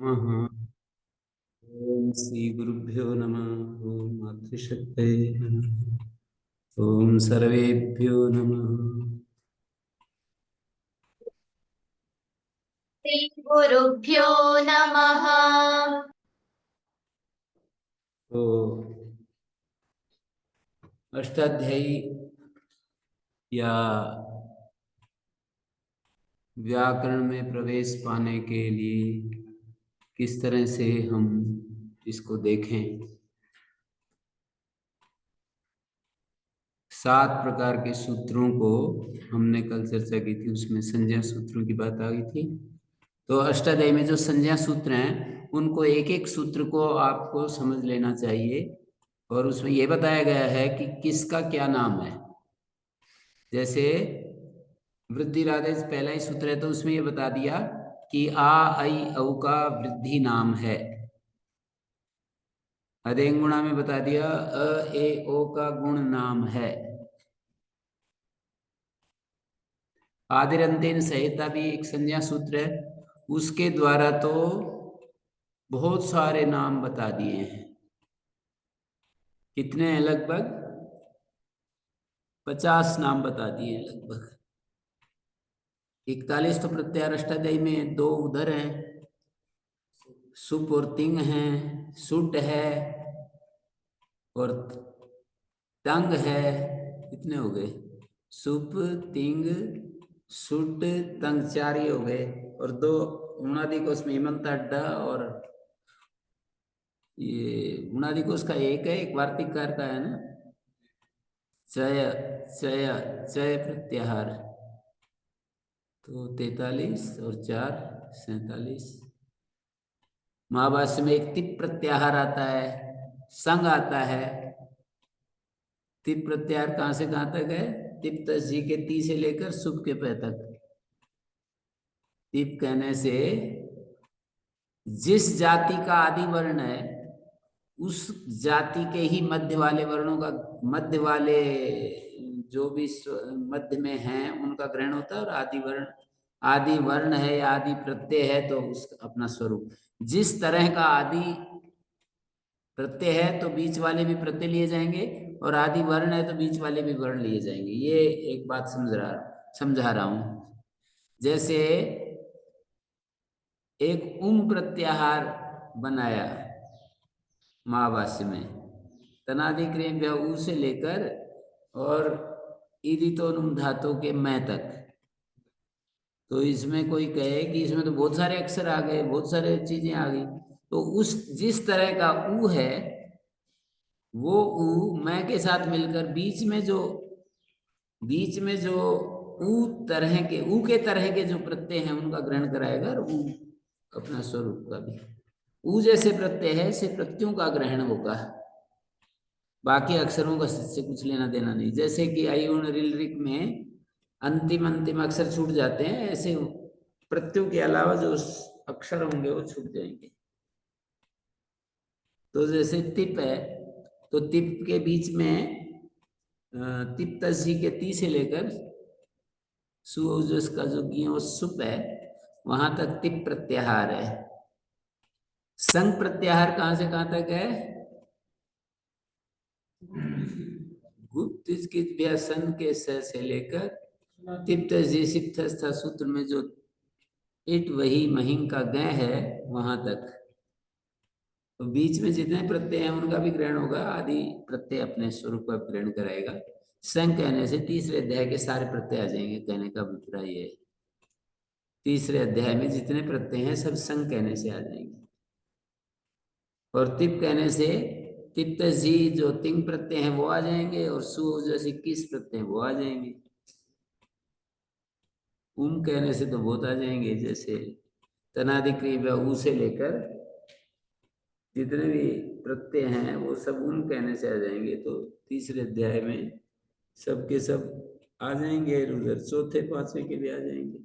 नमः। ओम श्री गुरुभ्यो नमः। ओम मातृशक्तये नमः। ओम सर्वेभ्यो नमः। श्री गुरुभ्यो नमः। तो अष्टाध्यायी या व्याकरण में प्रवेश पाने के लिए किस तरह से हम इसको देखें। 7 प्रकार के सूत्रों को हमने कल चर्चा की थी, उसमें संज्ञा सूत्रों की बात आ गई थी। तो अष्टाध्यायी में जो संज्ञा सूत्र हैं उनको एक एक सूत्र को आपको समझ लेना चाहिए, और उसमें यह बताया गया है कि किसका क्या नाम है। जैसे वृद्धि राधेश पहला ही सूत्र है, तो उसमें यह बता दिया कि आ आई औ का वृद्धि नाम है। अदेंगुणा में बता दिया अ ए ओ का गुण नाम है। आदिरंतेन संहिता भी एक संज्ञा सूत्र है, उसके द्वारा तो बहुत सारे नाम बता दिए हैं। कितने हैं? लगभग 50 नाम बता दिए हैं लगभग। 41 तो प्रत्याहार अष्टाध्यायी में, 2 उधर हैं, सुप और तिंग हैं, सुट है और तंग है। कितने हो गए? सुप, तिंग, सुट, तंग, 4 ही हो गए। और 2 उनादि कोश में हेमंत अड्डा, और ये उनादि कोश का एक है, एक वार्तिककार का है ना, चय चय चय प्रत्याहार। तो 43 और 4 47। महाभाष्य में एक तिप प्रत्याहार आता है, संग आता है। तिप प्रत्याहार कहां से कहां तक है? तिप जी के ती से लेकर सुप के प तक। तिप कहने से जिस जाति का आदि वर्ण है उस जाति के ही मध्य वाले वर्णों का, मध्य वाले जो भी मध्य में हैं उनका ग्रहण होता है। और आदि वर्ण है या आदि प्रत्यय है तो उसका अपना स्वरूप। जिस तरह का आदि प्रत्यय है तो बीच वाले भी प्रत्यय लिए जाएंगे, और आदि वर्ण है तो बीच वाले भी वर्ण लिए जाएंगे। ये एक बात समझा रहा हूं। जैसे एक प्रत्याहार बनाया महाभाष्य में, तनादि क्रिय ऊ से लेकर और ईदितोनुम धातु के मैं तक। तो इसमें कोई कहे कि इसमें तो बहुत सारे अक्षर आ गए, बहुत सारे चीजें आ गई। तो उस जिस तरह का ऊ है वो ऊ मैं के साथ मिलकर बीच में जो ऊ के तरह के जो प्रत्यय हैं उनका ग्रहण कराएगा, और ऊ अपना स्वरूप का भी। ऊ जैसे प्रत्यय है ऐसे प्रत्ययों का ग्रहण होगा, बाकी अक्षरों का से कुछ लेना देना नहीं। जैसे कि अयुण रिल रिक में अंतिम अंतिम अक्षर छूट जाते हैं, ऐसे प्रत्ययों के अलावा जो अक्षर होंगे वो छूट जाएंगे। तो जैसे तिप है, तो तिप के बीच में तिप तजी के ती से लेकर का जो गियो सुप है वहां तक तिप प्रत्याहार है। संग प्रत्याहार कहां से कहां तक है? गुप्त सन के से लेकर तिप्त जी सिप्तस्था सूत्र में जो इट वही महिंग का गय है वहां तक। तो बीच में जितने प्रत्यय हैं उनका भी ग्रहण होगा, आदि प्रत्यय अपने स्वरूप का ग्रहण कराएगा। संग कहने से तीसरे अध्याय के सारे प्रत्यय आ जाएंगे, कहने का अभिप्राय है। तीसरे अध्याय में जितने प्रत्यय हैं सब संग कहने से आ जाएंगे। और तिप कहने से तिप्त जी जो तिंग प्रत्यय हैं वो आ जाएंगे, और सु जैसे 21 प्रत्यय वो आ जाएंगे। कहने से तो बहुत आ जाएंगे, जैसे तनादि क्रिया ऊ से लेकर जितने भी प्रत्यय हैं वो सब कहने से आ जाएंगे। तो तीसरे अध्याय में सबके सब आ जाएंगे, उधर चौथे पांचवे के भी आ जाएंगे।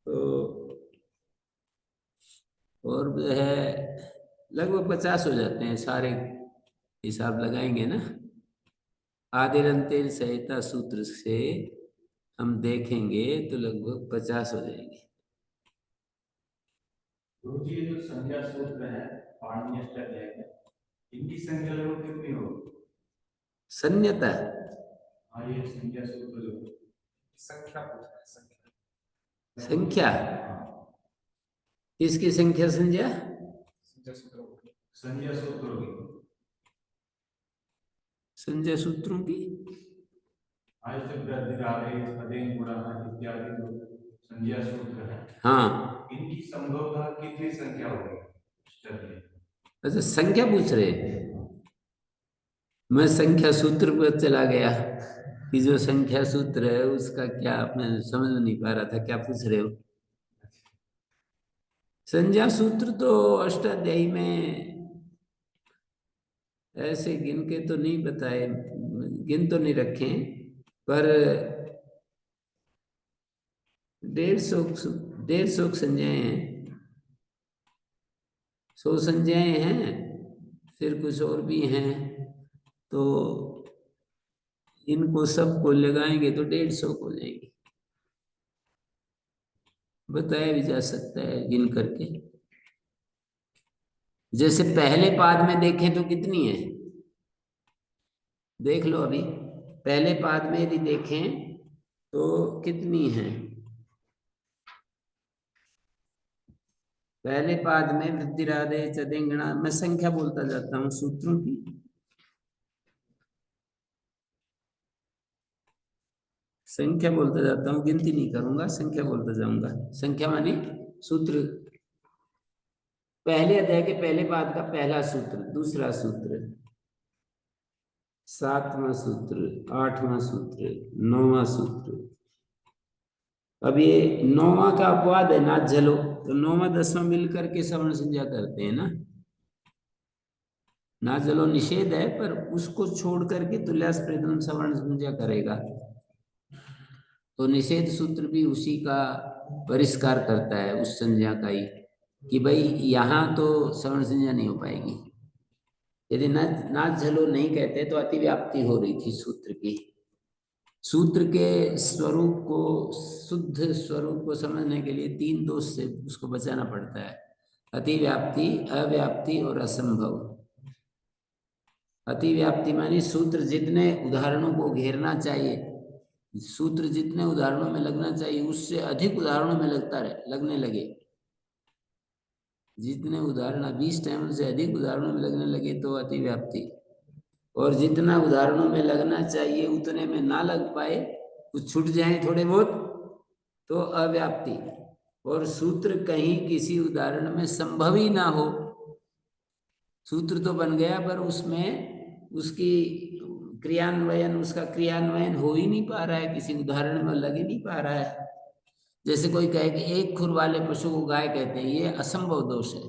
तो और जो है लगभग 50 हो जाते हैं, सारे हिसाब लगाएंगे ना। आदिरंतेन संहिता सूत्र से हम देखेंगे तो लगभग 50 हो जाएंगे। गुरु जी, ये जो संज्ञा सूत्र है पाणिनीय अष्टाध्याय के, इनकी संख्या लगभग कितनी होगी? संज्ञता हाँ, ये संज्ञा सूत्र जो संख्या पूछ रहे हैं, संख्या इसकी संख्या संज्ञा संज्ञा सूत्र होगी। संज्ञा सूत्रों की आज तक वृद्धिरादेश, अदेन, गुणाः इत्यादि जो संज्ञा सूत्र है, हाँ। इनकी संभवतः कितनी संख्या होगी? अच्छा, संख्या पूछ रहे हैं। मैं संख्या सूत्र पर चला गया कि जो संख्या सूत्र है उसका क्या, मैं समझ नहीं पा रहा था क्या पूछ रहे हो। संज्ञा सूत्र तो अष्टाध्यायी में ऐसे गिन के तो नहीं बताए, गिन तो नहीं रखे, पर 150 संज्ञाएं हैं, 100 संज्ञाएं हैं, फिर कुछ और भी हैं, तो इनको सबको लगाएंगे तो 150 हो जाएंगे। बताया भी जा सकता है गिन करके। जैसे पहले पाद में देखें तो कितनी है, देख लो अभी। पहले पाद में यदि देखें तो कितनी है? पहले पाद में वृद्धिरादे चदेंगणा, मैं संख्या बोलता जाता हूं सूत्रों की। संख्या बोलता जाता हूं, गिनती नहीं करूंगा, संख्या बोलता जाऊंगा। संख्या मानी सूत्र। पहले अध्याय के पहले पाद का पहला सूत्र, दूसरा सूत्र, 7वां सूत्र, 8वां सूत्र, 9वां सूत्र। अब ये 9वां का अपवाद है, ना झलो, तो 9वां 10वां मिलकर के सवर्ण संज्ञा करते हैं ना। ना झलो निषेध है, पर उसको छोड़ करके तुल्यास प्रथम सवर्ण संज्ञा करेगा, तो निषेध सूत्र भी उसी का परिष्कार करता है, उस संज्ञा का ही, कि भाई यहाँ तो सवर्ण संज्ञा नहीं हो पाएगी। यदि ना झलो नहीं कहते तो अतिव्याप्ति हो रही थी सूत्र की। सूत्र के स्वरूप को, शुद्ध स्वरूप को समझने के लिए 3 दोष से उसको बचाना पड़ता है: अतिव्याप्ति, अव्याप्ति और असंभव। अतिव्याप्ति मानी सूत्र जितने उदाहरणों को घेरना चाहिए, सूत्र जितने उदाहरणों में लगना चाहिए उससे अधिक उदाहरणों में लगने लगे। जितने उदाहरण 20 टाइम से अधिक उदाहरणों में लगने लगे तो अतिव्याप्ति, और जितना उदाहरणों में लगना चाहिए उतने में ना लग पाए, कुछ छूट जाए थोड़े बहुत, तो अव्याप्ति। और सूत्र कहीं किसी उदाहरण में संभव ही ना हो, सूत्र तो बन गया पर उसमें उसकी क्रियान्वयन, उसका क्रियान्वयन हो ही नहीं पा रहा है, किसी उदाहरण में लग ही नहीं पा रहा है। जैसे कोई कहे कि एक खुर वाले पशु को गाय कहते हैं, ये असंभव दोष है।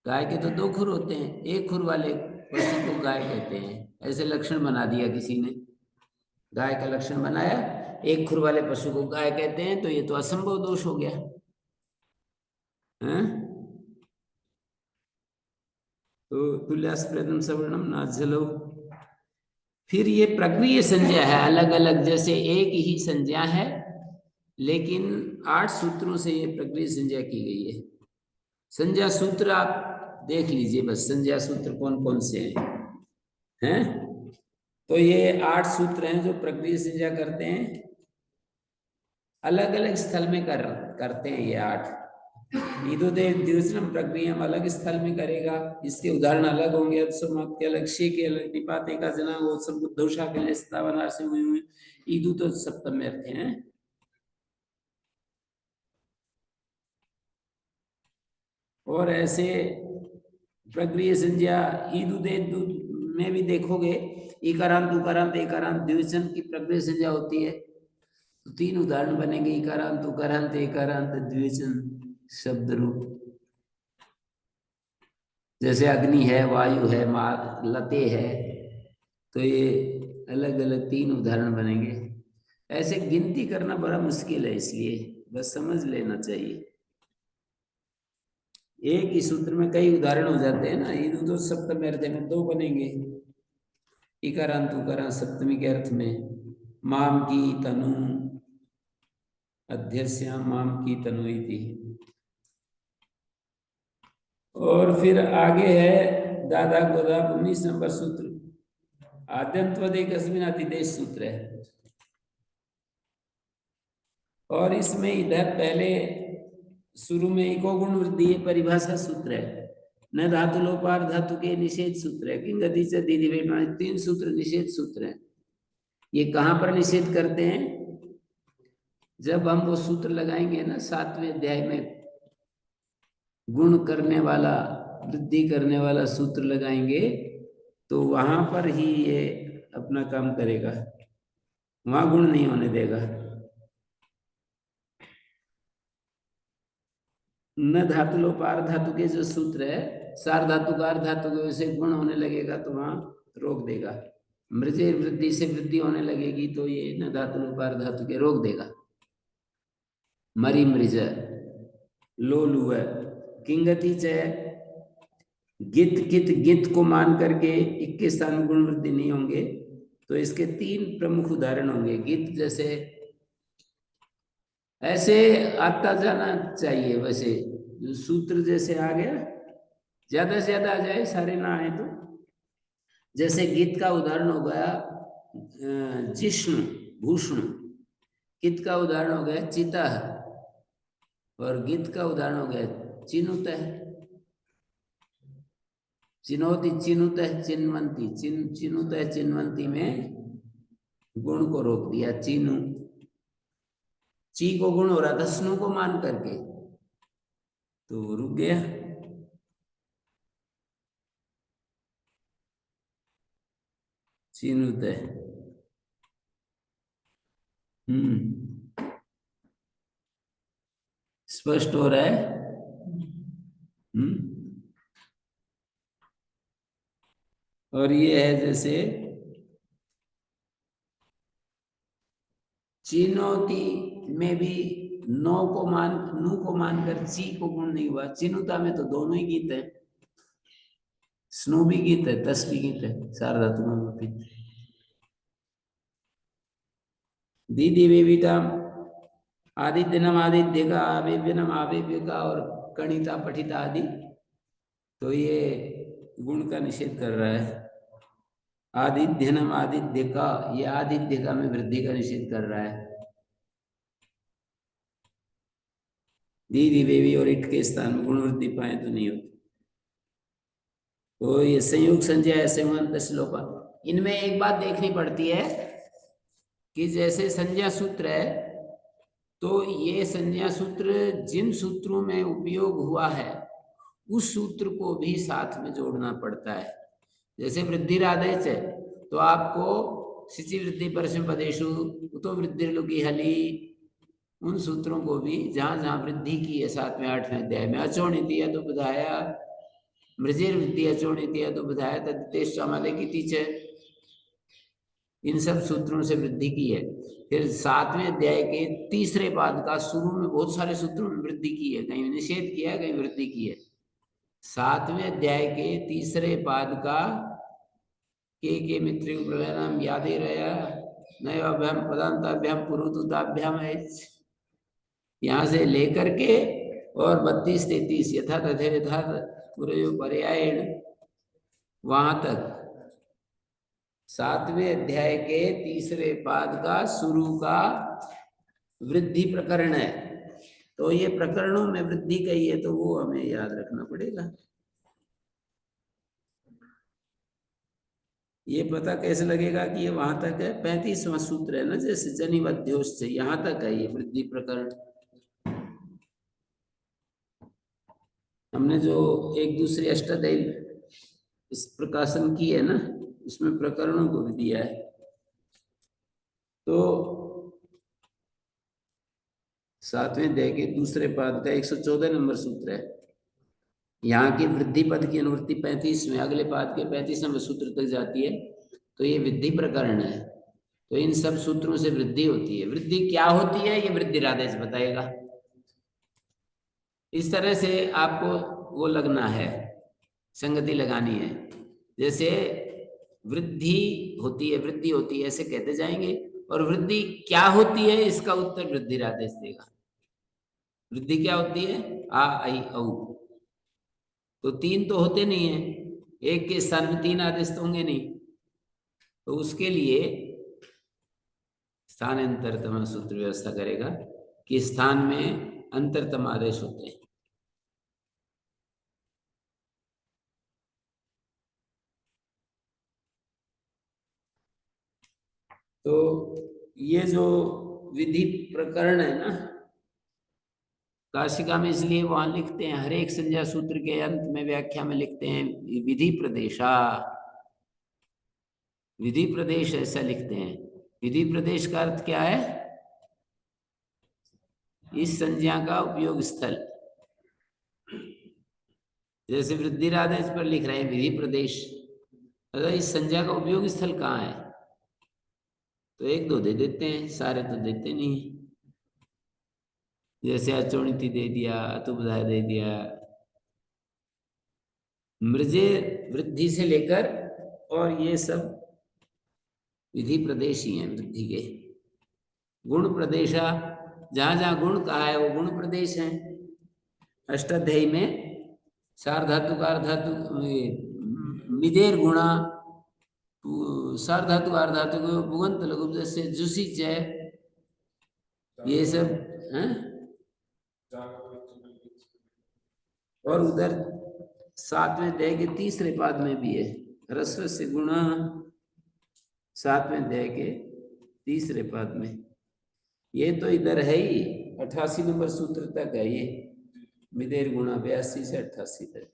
गाय के तो 2 खुर होते हैं, एक खुर वाले पशु को गाय कहते हैं, ऐसे लक्षण बना दिया किसी ने, गाय का लक्षण बनाया, एक खुर वाले पशु को गाय कहते हैं, तो ये तो असंभव दोष हो गया है? तो तुल्यास प्रथम सवर्णम ना झलो। फिर ये प्रक्रिय संज्ञा है, अलग अलग, जैसे एक ही संज्ञा है लेकिन 8 सूत्रों से ये प्रक्रिय संज्ञा की गई है। संज्ञा सूत्र आप देख लीजिए बस, संज्ञा सूत्र कौन कौन से हैं? तो ये 8 सूत्र हैं जो प्रक्रिय संज्ञा करते हैं, अलग अलग स्थल में करते हैं ये 8। ईदुदेव द्विवचनम प्रक्रिया अलग स्थल में करेगा, इसके उदाहरण अलग होंगे। समाप्ति अलग, शे के अलग, निपाते का जना वो सब दोषा के लिए स्थावनार से हुए हुए। ईदु तो सप्तम में अर्थ हैं। और ऐसे प्रक्रिया संज्ञा ईदुदे में भी देखोगे, इकारांत उकारांत एकारांत द्विवचन की प्रक्रिया संज्ञा होती है, तो 3 उदाहरण बनेंगे: इकारांत उकारांत एकारांत द्विवचन शब्द रूप। जैसे अग्नि है, वायु है, लते है, तो ये अलग अलग 3 उदाहरण बनेंगे। ऐसे गिनती करना बड़ा मुश्किल है, इसलिए बस समझ लेना चाहिए। एक ही सूत्र में कई उदाहरण हो जाते हैं ना। ईदु तो सप्तमी अर्थ में 2 बनेंगे, इकारांत उकारांत सप्तमी के अर्थ में। माम की तनु, अध्यस्याम माम की तनु इति। और फिर आगे है दादा गोदा 19 नंबर सूत्र, आद्यंत्वदेक अस्मिन् अतिदेश सूत्र है। और इसमें इधर पहले शुरू में इको गुण वृद्धि परिभाषा सूत्र है, न धातु लोपार धातु के निषेध सूत्र है, किंगति च दीदी वेद, 3 सूत्र निषेध सूत्र है। ये कहाँ पर निषेध करते हैं? जब हम वो सूत्र लगाएंगे ना 7वें अध्याय में, गुण करने वाला वृद्धि करने वाला सूत्र लगाएंगे, तो वहां पर ही ये अपना काम करेगा, वहां गुण नहीं होने देगा। न धातु लोपार धातु के जो सूत्र है, सार धातु कार धातु के वैसे गुण होने लगेगा तो वहां रोक देगा। मृजे वृद्धि से वृद्धि होने लगेगी तो ये न धातु लोपार धातु के रोक देगा। मरी मृज लो लुआ किंगति च, गित कित गित को मान करके इक्के स्थान में गुण वृद्धि नहीं होंगे, तो इसके 3 प्रमुख उदाहरण होंगे। गित जैसे ऐसे आता जाना चाहिए, वैसे सूत्र जैसे आ गया, ज्यादा से ज्यादा आ जाए, सारे ना आए तो। जैसे गीत का उदाहरण हो गया जिष्णु भूषण, गीत का उदाहरण हो गया चिता, और गीत का उदाहरण हो गया चिनुत है, चिनौती चिनुत है चिन्वंती, चिनुत है चिन्वंती में गुण को रोक दिया, चिनु ची को गुण हो रहा था स्नु को मान करके, तो रुक गया। चिनुत है। स्पष्ट हो रहा है? और ये है जैसे चिनौती में भी नो को मान नू को मानकर ची को गुण नहीं हुआ, चिनुता में तो दोनों ही गीत है, स्नो भी गीत है, तस भी गीत है, सार धातु में होती। दीदी बेबीटा आदित्य नम आदित्य का, आवेव्य नम आवेव्य का, और कणिता पठिता आदि, तो ये गुण का निषेध कर रहा है। आदित्य नम आदित्य का, ये आदित्य का में वृद्धि का निषेध कर रहा है। दीदी बेबी और इट के स्थान में गुण वृद्धि पाए तो नहीं होती। तो ये संयोग संजय संवंत श्लोका, इनमें एक बात देखनी पड़ती है कि जैसे संज्ञा सूत्र है, तो ये संज्ञा सूत्र जिन सूत्रों में उपयोग हुआ है उस सूत्र को भी साथ में जोड़ना पड़ता है। जैसे वृद्धिरादेश है तो आपको शिशि वृद्धि परस्म पदेशु तो वृद्धि लुकी हली, उन सूत्रों को भी जहां जहां वृद्धि की है 7वें 8वें अध्याय में, अचोणिति है तो बधाया, मृजेर वृद्धि अचोणिति है तो बधाया तदेश समादे की टीचर, इन सब सूत्रों से वृद्धि की है। फिर 7वें अध्याय के 3रे पाद का शुरू में बहुत सारे सूत्रों में वृद्धि की है, कहीं निषेध किया है कहीं वृद्धि की है। 7वें अध्याय के 3रे पाद का के मित्र प्रलयनाम यादे रहा नयोभ्याम पदांताभ्याम पुरुतुताभ्याम है, यहाँ से लेकर के और 32-33 यथा तथे यथा पर्यायण वहां तक 7वें अध्याय के 3रे पाद का शुरू का वृद्धि प्रकरण है। तो ये प्रकरणों में वृद्धि कही है तो वो हमें याद रखना पड़ेगा। ये पता कैसे लगेगा कि ये वहां तक है? 35वां सूत्र है ना, जैसे जनिवध्योष से यहां तक है ये वृद्धि प्रकरण। हमने जो एक दूसरे अष्टाध्यायी इस प्रकाशन की है ना, उसमें प्रकरणों को भी दिया है। तो 7वें अध्याय के 2रे पाद का 114 नंबर सूत्र है। यहाँ की वृद्धि पद की अनुवृत्ति 35 में, अगले पाद के 35वें सूत्र तक जाती है, तो ये वृद्धि प्रकरण है। तो इन सब सूत्रों से वृद्धि होती है। वृद्धि क्या होती है ये वृद्धिरादेश बताएगा। इस तरह से आपको वो लगना है, संगति लगानी है। जैसे वृद्धि होती है, वृद्धि होती है, ऐसे कहते जाएंगे, और वृद्धि क्या होती है इसका उत्तर वृद्धिरादेश देगा। वृद्धि क्या होती है? आ आई औ, तो तीन तो होते नहीं है, एक के स्थान में तीन आदेश तो होंगे नहीं, तो उसके लिए स्थानांतरतम सूत्र व्यवस्था करेगा कि स्थान में अंतरतम आदेश होते हैं। तो ये जो विधि प्रकरण है ना काशिका में, इसलिए वहां लिखते हैं हर एक संज्ञा सूत्र के अंत में व्याख्या में लिखते हैं विधि प्रदेशा, विधि प्रदेश ऐसा लिखते हैं। विधि प्रदेश का अर्थ क्या है? इस संज्ञा का उपयोग स्थल। जैसे वृद्धिरादेश पर लिख रहे हैं विधि प्रदेश, अगर इस संज्ञा का उपयोग स्थल कहाँ है, तो एक दो दे देते हैं, सारे तो देते नहीं। जैसे अचोणिति दे दिया, अतुबधा दे दिया। मृजे वृद्धि से लेकर और ये सब विधि प्रदेश ही हैं वृद्धि के। गुण प्रदेशा, जहां जहां गुण कहा है वो गुण प्रदेश है। अष्टाध्यायी में सार्वधातुक अर्धातुक मिदेर गुणा, सार्वधातुक अर्धातुक भुवंत लघु जैसे जुसी च, ये सब हैं। और उधर सातवें अध्याय के तीसरे पाद में भी है ह्रस्व से गुणा, सातवें अध्याय के तीसरे पाद में। ये तो इधर है ही 88 नंबर सूत्र तक है ये, मिदेर गुणा 82 से 88 तक।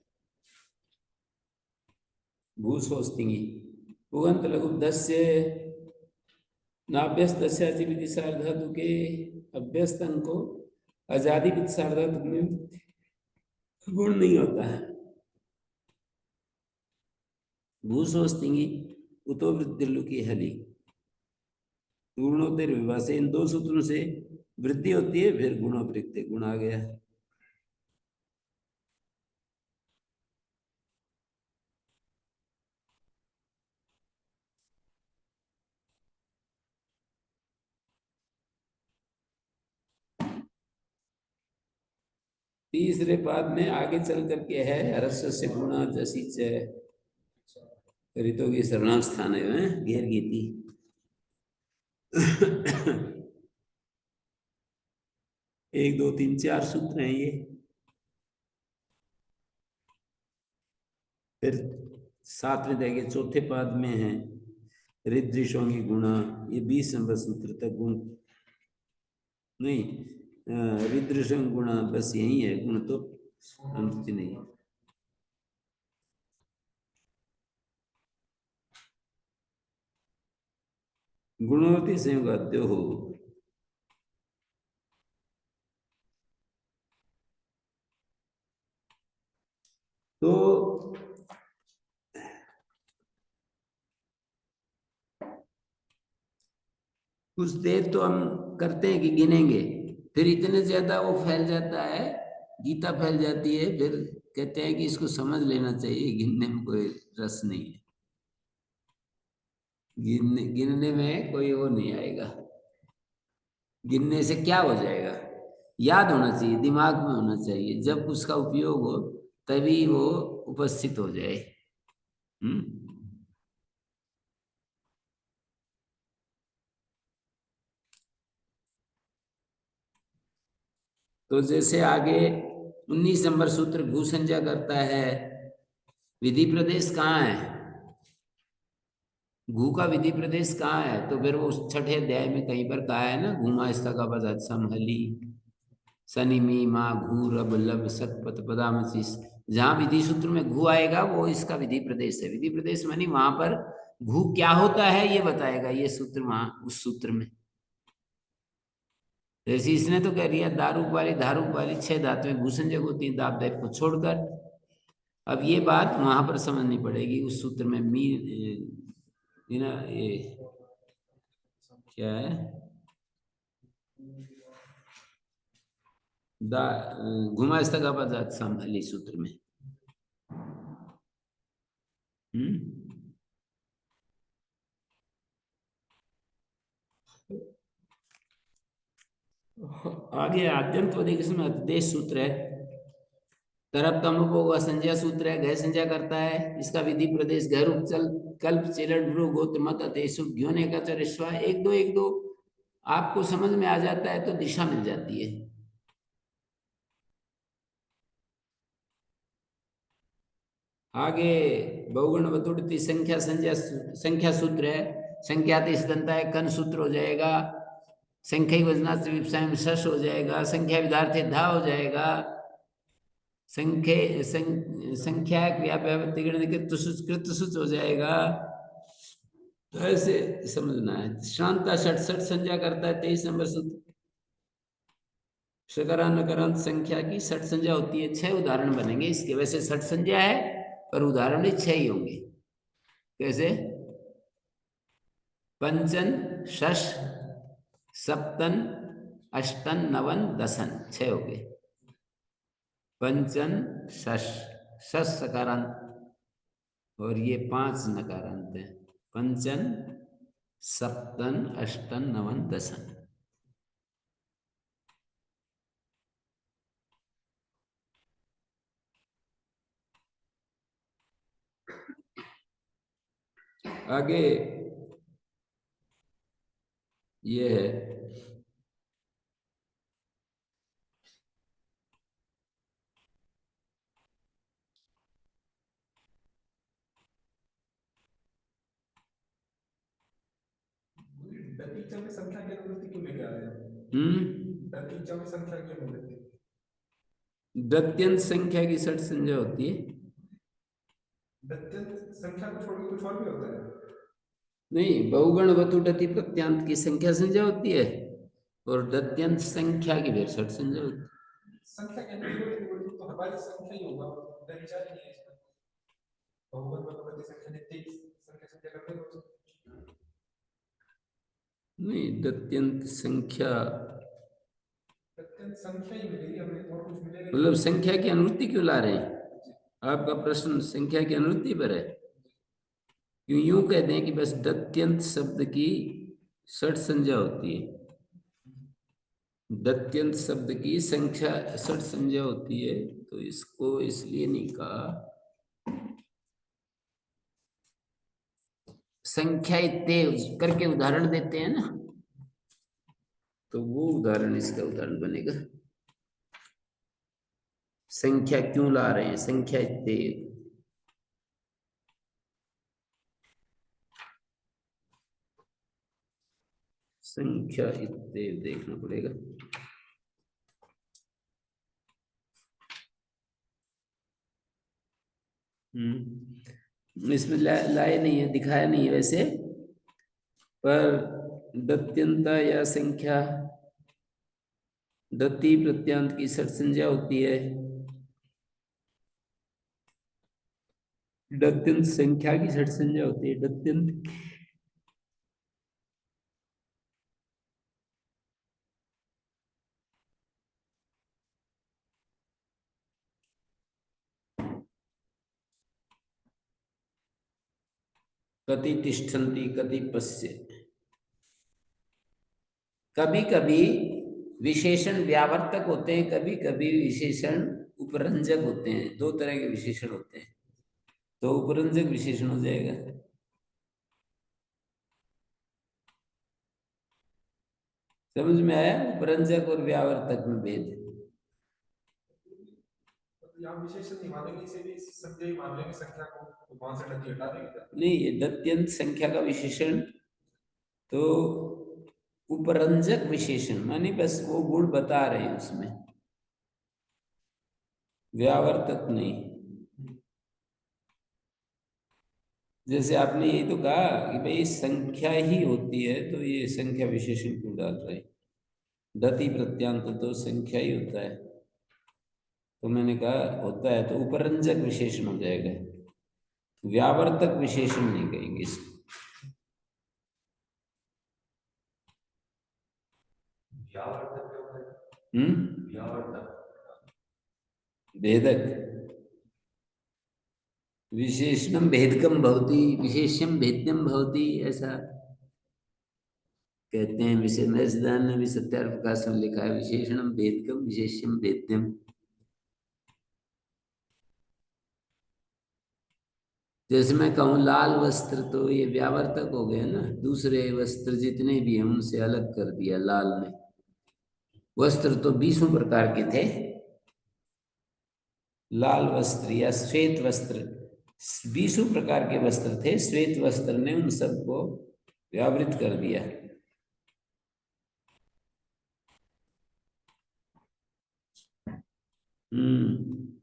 भूसोस्तिंगी भुवंत लघु दस्य नाभ्यस्त विधि सार्वधातु के अभ्यस्त अंक को आजादी विधि सार्वधातु में गुण नहीं होता है। भूसोस्तिंगी उतो वृद्धिल्लु की हली, गुणोत्तर विवाह से इन दो सूत्रों से वृद्धि होती है, फिर गुणोपरिक्त गुण आ गया। तीसरे पाद में आगे चल करके है ह्रस्व से गुणा जसी च ऋतु की सर्वनाम स्थान है घेर गीति। एक दो तीन चार सूत्र हैं ये। फिर सातवें अध्याय के चौथे पाद में है रिदृशों की गुणा, ये 20 नंबर सूत्र तक गुण नहीं, रिदृशों गुणा बस यही है, गुण तो अंत नहीं है। गुणवती संयोगाद्यो हो, तो कुछ देर तो हम करते हैं कि गिनेंगे, फिर इतने ज्यादा वो फैल जाता है, गीता फैल जाती है, फिर कहते हैं कि इसको समझ लेना चाहिए, गिनने में कोई रस नहीं है, गिनने में कोई वो नहीं आएगा। गिनने से क्या हो जाएगा? याद होना चाहिए, दिमाग में होना चाहिए, जब उसका उपयोग हो तभी वो उपस्थित हो जाए। तो जैसे आगे 19 नंबर सूत्र भूसंज्ञा करता है, विधि प्रदेश कहाँ है? घू का विधि प्रदेश कहाँ है? तो फिर वो छठे अध्याय में कहीं पर कहा है ना, घूमा स्थका पद समहली सनी मी माँ घू रब लब सत पत पदामशीष, जहाँ विधि सूत्र में घू आएगा वो इसका विधि प्रदेश है। विधि प्रदेश मानी वहां पर घू क्या होता है ये बताएगा ये सूत्र, वहां उस सूत्र में। जैसे इसने तो कह दिया दारूक वाली धारूक वाली 6 धातुएं भूसंज्ञक होती हैं दाब दैप को छोड़कर। अब ये बात वहां पर समझनी पड़ेगी उस सूत्र में। ना ये क्या है, घुमा स्थगापद संभाली सूत्र में। आगे आद्यंत इसमें उपदेश सूत्र है, तरप तम होगा संज्ञा सूत्र है, गह संज्ञा करता है। इसका विधि प्रदेश गह रूप चल कल्प चिलट भ्रू गोत्र मत अतेसु घ्योने का चरिश्वा एक दो आपको समझ में आ जाता है तो दिशा मिल जाती है। आगे बहुगुण वतुड़ती संख्या संख्या सूत्र है। संख्या इस दंता है कन सूत्र हो जाएगा। संख्या वजना से विपसाय में शश हो जाएगा। संख्या विधार्थे धा हो जाएगा। संख्या कृत हो जाएगा। तो ऐसे समझना है। श्रांता 66 संज्ञा करता है 23 नंबर सूत्र। शकरा नकारांत संख्या की 60 संज्ञा होती है। 6 उदाहरण बनेंगे इसके। वैसे 60 संज्ञा है पर उदाहरण ही 6 ही होंगे। कैसे? पंचन शश सप्तन अष्टन नवन दसन 6 हो गए। पंचन शश शश सकारांत और ये 5 नकारांत है। पंचन सप्तन अष्टन नवन दसन। आगे ये है दतीच्या में संख्या की अनुवृत्ति क्यों लेके आ रहे हैं? दतीच्या में संख्या की अनुवृत्ति दत्यंत संख्या की 60 संज्ञा होती है। दत्यंत संख्या को छोड़ के कुछ और भी होता है? नहीं, बहुगण वतुडति प्रत्यांत की संख्या संज्ञा होती है और दत्यंत संख्या की 62 संज्ञा होती है। संख्या के अनुवृत्ति तो हमारी संख्या ही होगा, उधर विचार ही नहीं है इसमें। बहुगण वतुडति संख्या ने 23 संख्या संख्या करते हो नहीं, दत्यंत संख्या ही मिलेगी हमें, और कुछ मिलेगा मतलब संख्या की अनुवृत्ति क्यों ला रहे हैं? आपका प्रश्न संख्या की अनुवृत्ति पर है। क्यों यूं कहते हैं कि बस दत्यंत शब्द की 60 संज्ञा होती है। दत्यंत शब्द की संख्या 60 संज्ञा होती है तो इसको इसलिए नहीं कहा। संख्या इतने करके उदाहरण देते हैं ना, तो वो उदाहरण इसका उदाहरण बनेगा। संख्या क्यों ला रहे हैं? संख्या इतने संख्या इतने देखना पड़ेगा। इसमें लाए नहीं है, दिखाया नहीं है वैसे, पर दत्यंता या संख्या दत्ती प्रत्यांत की 60 संज्ञा होती है। दत्यंत संख्या की 60 संज्ञा होती है। दत्यंत कति तिष्ठन्ति कति पश्य। कभी कभी विशेषण व्यावर्तक होते हैं, कभी कभी विशेषण उपरंजक होते हैं। 2 तरह के विशेषण होते हैं, तो उपरंजक विशेषण हो जाएगा। समझ में आया? उपरंजक और व्यावर्तक में भेद। यहाँ विशेषण नहीं मानेंगे, इसे भी संज्ञा ही मान लेंगे संख्या को, तो वहां से दती हटा देंगे। नहीं, ये दत्यंत संख्या का विशेषण तो उपरंजक विशेषण माने बस वो गुण बता रहे हैं उसमें, व्यावर्तक नहीं। जैसे आपने ये तो कहा कि भाई संख्या ही होती है तो ये संख्या विशेषण क्यों डाल रहे हैं? दति प्रत्यांत तो संख्या ही होता है। तो मैंने कहा होता है तो उपरंजक विशेषण हो जाएगा, व्यावर्तक विशेषण नहीं कहेंगे इसको। भेदक विशेषणम भेदकम भवति विशेष्यम भेद्यम भवति ऐसा कहते हैं। विशेष ने भी सत्यार्थ प्रकाश में लिखा है विशेषणम भेदकम विशेष्यम भेद्यम। जैसे मैं कहूँ लाल वस्त्र, तो ये व्यावर्तक हो गया ना, दूसरे वस्त्र जितने भी हैं उनसे अलग कर दिया लाल ने। वस्त्र तो 20 प्रकार के थे, लाल वस्त्र या श्वेत वस्त्र 20 प्रकार के वस्त्र थे, श्वेत वस्त्र ने उन सबको व्यावृत कर दिया।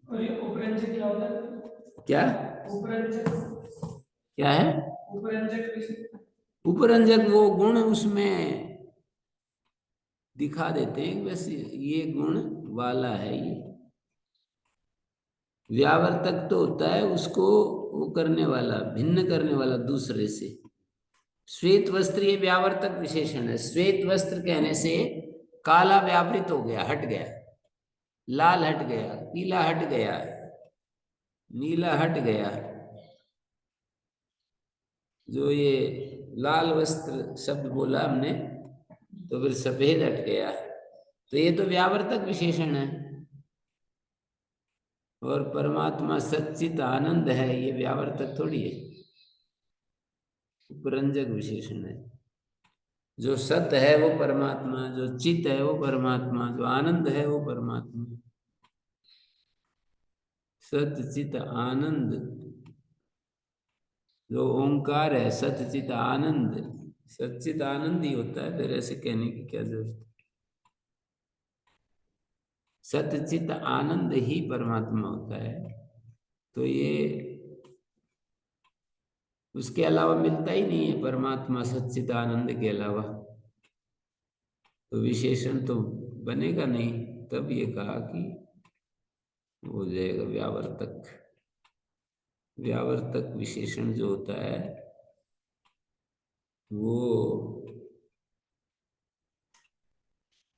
और ये उपरंजक क्या होता है? क्या उपरंजक क्या है? उपरंजक उपरंजक वो गुण उसमें दिखा देते हैं, वैसे ये गुण वाला है। ये व्यावर्तक तो होता है उसको वो करने वाला, भिन्न करने वाला दूसरे से। श्वेत वस्त्र ये व्यावर्तक विशेषण है। श्वेत वस्त्र कहने से काला व्यावृत हो गया, हट गया, लाल हट गया, पीला हट गया, नीला हट गया। जो ये लाल वस्त्र शब्द बोला हमने, तो फिर सफेद हट गया, तो ये तो व्यावर्तक विशेषण है। और परमात्मा सच्चित आनंद है, ये व्यावर्तक थोड़ी है, उपरंजक विशेषण है। जो सत है वो परमात्मा, जो चित है वो परमात्मा, जो आनंद है वो परमात्मा। सत चित आनंद, जो ओंकार है, सत चित आनंद, सच्चित आनंद ही होता है, फिर ऐसे कहने की क्या जरूरत। सतचित आनंद ही परमात्मा होता है, तो ये उसके अलावा मिलता ही नहीं है परमात्मा, सच्चित आनंद के अलावा, तो विशेषण तो बनेगा नहीं। तब ये कहा कि हो जाएगा व्यावर्तक। व्यावर्तक विशेषण जो होता है वो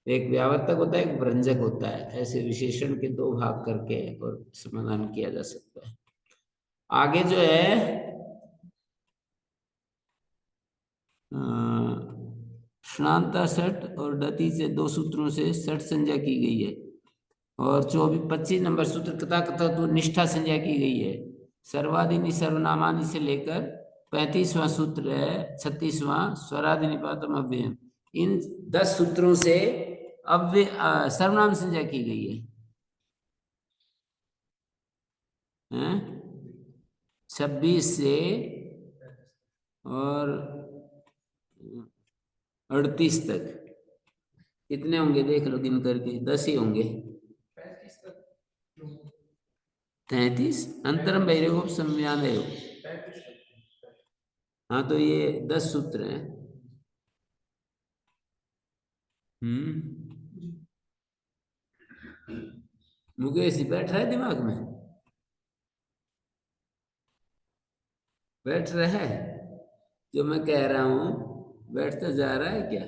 एक व्यावर्तक होता है, एक भ्रंजक होता है। ऐसे विशेषण के दो भाग करके और समाधान किया जा सकता है। आगे जो है श्नांता सठ और डति से दो सूत्रों से सठ संज्ञा की गई है, और 25 नंबर सूत्र कथा कथा तो निष्ठा संज्ञा की गई है। सर्वादिनी सर्वनामानि से लेकर 35वां सूत्र है 36वां स्वरादि निपातम अव्ययम। इन 10 सूत्रों से अव्यय सर्वनाम संज्ञा की गई है, 26 से और 38 तक। कितने होंगे देख लो गिन करके, 10 ही होंगे। 33 अंतरम भैरव संज्ञान है। हाँ तो ये 10 सूत्र हैं। मुकेश बैठ रहा है दिमाग में, बैठ रहा है जो मैं कह रहा हूं, बैठता जा रहा है क्या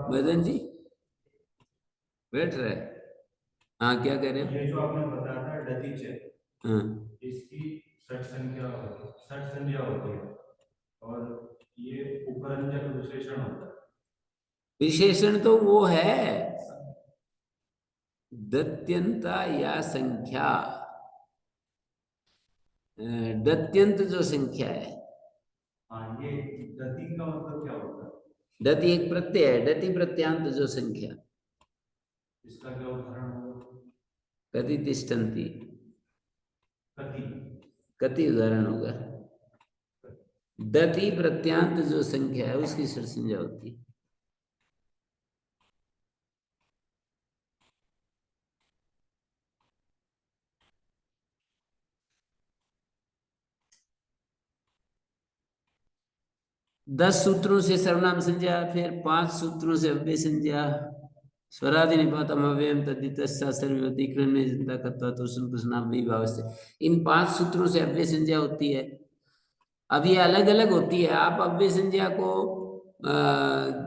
मदन जी? बैठ रहा है? हाँ क्या कह रहे हो? ये जो आपने बताया था डतीच है, हाँ इसकी षट संज्ञा होती है, और ये उपरंजक विशेषण होता है। विशेषण तो वो है दत्यंता या संख्या, दत्यंत जो संख्या है। हाँ, ये डती का मतलब क्या होता है? दति एक प्रत्यय है, डति प्रत्यांत जो संख्या। इसका क्या उदाहरण होगा? कति तिष्ठन्ति, कति कति उदाहरण होगा। दति प्रत्यांत जो संख्या है उसकी षट संज्ञा होती है। दस सूत्रों से सर्वनाम संज्ञा, फिर 5 सूत्रों से अव्यय संज्ञा। स्वरादि निपातम अव्ययम तद्धितस्सा सर्ववती क्रमे जनता कत्वा तो संप्रश्नाम विभाव से। इन 5 सूत्रों से अव्यय संज्ञा होती है। अब ये अलग अलग होती है, आप अव्यय संज्ञा को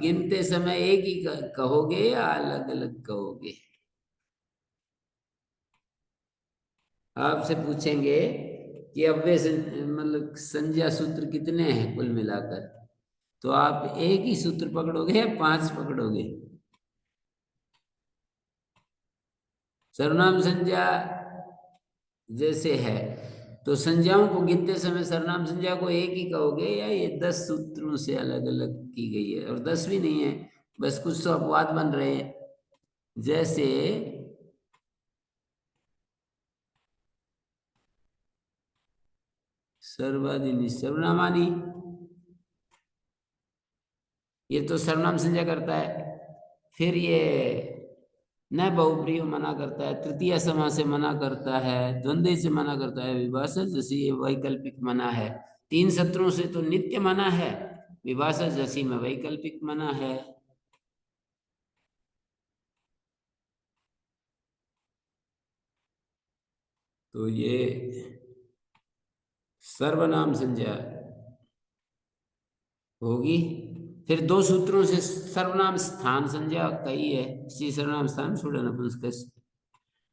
गिनते समय एक ही कहोगे या अलग अलग कहोगे? आपसे पूछेंगे कि अव्यय मतलब संज्ञा सूत्र कितने हैं कुल मिलाकर, तो आप एक ही सूत्र पकड़ोगे या 5 पकड़ोगे? सर्वनाम संज्ञा जैसे है तो संज्ञाओं को गिनते समय सर्वनाम संज्ञा को एक ही कहोगे या ये 10 सूत्रों से अलग अलग की गई है? और 10 भी नहीं है, बस कुछ तो अपवाद बन रहे हैं। जैसे सर्वादीनी सर्वनामानी, ये तो सर्वनाम संज्ञा करता है। फिर ये न बहुप्रिय मना करता है, तृतीय समास से मना करता है, द्वंद्व से मना करता है, विभाषा जैसी ये वैकल्पिक मना है। 3 सत्रों से तो नित्य मना है, विभाषा जैसी में वैकल्पिक मना है। तो ये सर्वनाम संज्ञा होगी। फिर 2 सूत्रों से सर्वनाम स्थान संज्ञा कही है, श्री सर्वनाम स्थान छोड़ा नपुंसक।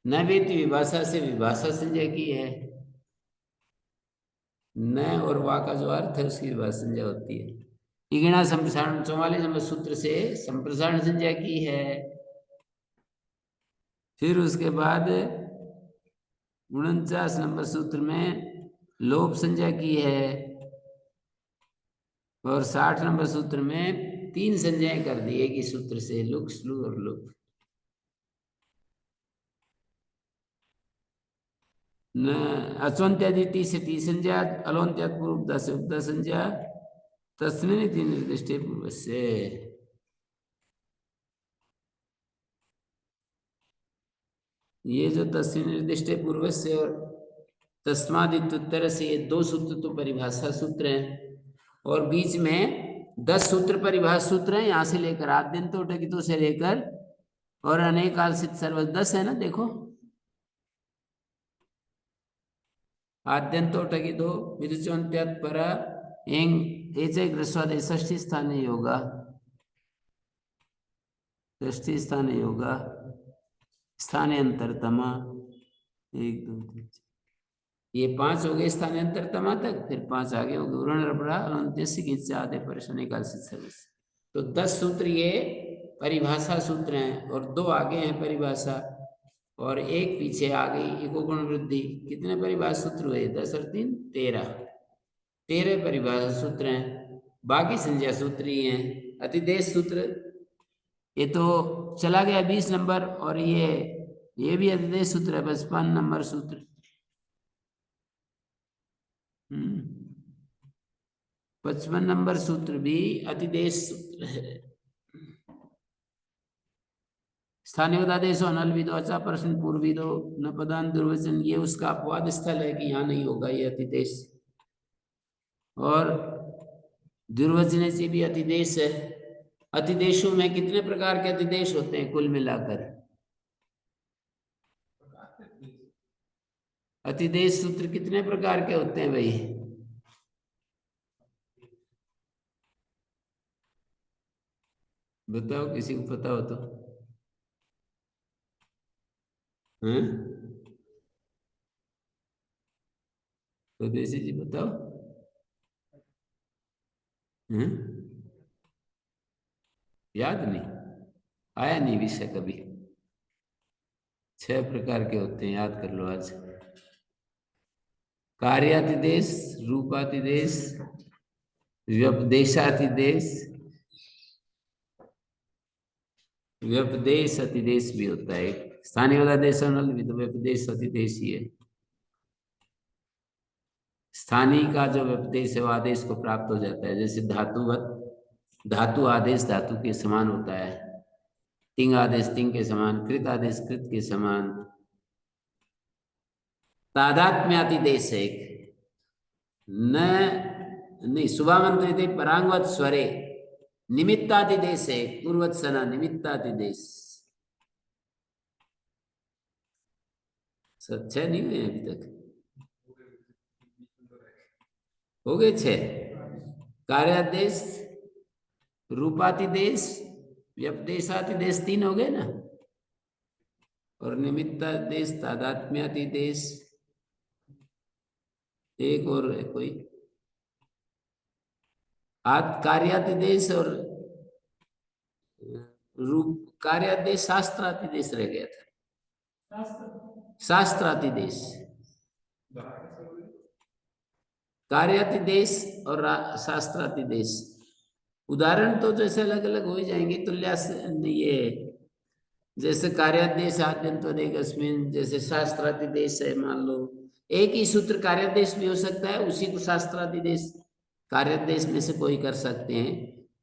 न वेति विभाषा से विभाषा संज्ञा की है, न और वा का जो अर्थ है उसकी विभाषा संज्ञा होती है। इगणा संप्रसारण 44 नंबर सूत्र से संप्रसारण संज्ञा की है। फिर उसके बाद 49 नंबर सूत्र में लोप संज्ञा की है, और 60 नंबर सूत्र में 3 संज्ञाएं कर दी एक ही सूत्र से, लुक स्लू और लुक। न अचोन्त्यादि टी से टी संज्ञा, अलोन्त्याद पूर्व से उपदा संज्ञा, तस्मिन् इति निर्दिष्टे पूर्वस्य। ये जो तस्मिन् निर्दिष्टे पूर्वस्य और तस्मादित्युत्तर से, ये 2 सूत्र तो परिभाषा सूत्र हैं, और बीच में 10 सूत्र परिभाषा सूत्र हैं। यहाँ से लेकर आद्यंतो टकितो से लेकर और अनेक आलसित सर्व 10 है ना। देखो आद्यंतो टकितो विदुचोन्त्यात् परा एंग एचे ग्रस्वादे षष्ठी स्थाने योगा, षष्ठी स्थाने योगा, स्थानांतरतमा 1 2 3 ये 5 हो गए स्थानांतरतमा तक। फिर 5 आगे हो गए उरण रबड़ा अलंत्यस्य किंच आदि परेशानी काल से सर्विस। तो 10 सूत्र ये परिभाषा सूत्र हैं, और 2 आगे हैं परिभाषा, और 1 पीछे आ गई एको गुण वृद्धि। कितने परिभाषा सूत्र हुए? 10 और 3 13 परिभाषा सूत्र हैं। बाकी संज्ञा सूत्र ही हैं। अतिदेश सूत्र ये तो चला गया 20 नंबर, और ये भी अतिदेश सूत्र है 55 नंबर सूत्र। 55 नंबर सूत्र भी अतिदेश सूत्र है। स्थानीयदेशो अनल विदो अचा प्रश्न पूर्विदो न पदान दुर्वचन, ये उसका अपवाद स्थल है कि यहाँ नहीं होगा ये अतिदेश। और दुर्वचन से भी अतिदेश है। अतिदेशों में कितने प्रकार के अतिदेश होते हैं कुल मिलाकर? अतिदेश सूत्र कितने प्रकार के होते हैं भाई? बताओ, किसी को पता हो तो। हैं? तो देसी जी बताओ। हैं? याद नहीं आया, नहीं विषय कभी। 6 प्रकार के होते हैं, याद कर लो आज। कार्यातिदेश, रूपातिदेश, व्यपदेशातिदेश, व्यपदेश अतिदेश भी होता है। स्थानीय वाला देश व्यपदेश अतिदेश ही है। स्थानीय का जो व्यपदेश है वो आदेश को प्राप्त हो जाता है। जैसे धातुवत, धातु आदेश धातु के समान होता है। तिंग आदेश तिंग के समान, कृत आदेश कृत के समान। तादात्म्यातिदेश है नहीं शुभामंत्रित परांगवत स्वरे, निमित्तातिदेश है पूर्वत सना निमित्तातिदेश। सच्चा नहीं हुए अभी तक? हो गए 6। कार्यादेश, रूपातिदेश, व्यपदेशातिदेश 3 हो गए ना, और निमित्तादेश, तादात्म्यातिदेश, एक और है कोई कार्यातिदेश, और रूप कार्यादेश शास्त्रातिदेश रह गया था। शास्त्रातिदेश कार्यातिदेश और शास्त्रातिदेश। उदाहरण तो जैसे अलग अलग हो ही जाएंगे। तुल्यास ये जैसे कार्यादेश आद्यंतोदेकस्मिन्, जैसे शास्त्रातिदेश है, मान लो एक ही सूत्र कार्यादेश भी हो सकता है, उसी को शास्त्रातिदेश कार्यादेश में से कोई कर सकते हैं।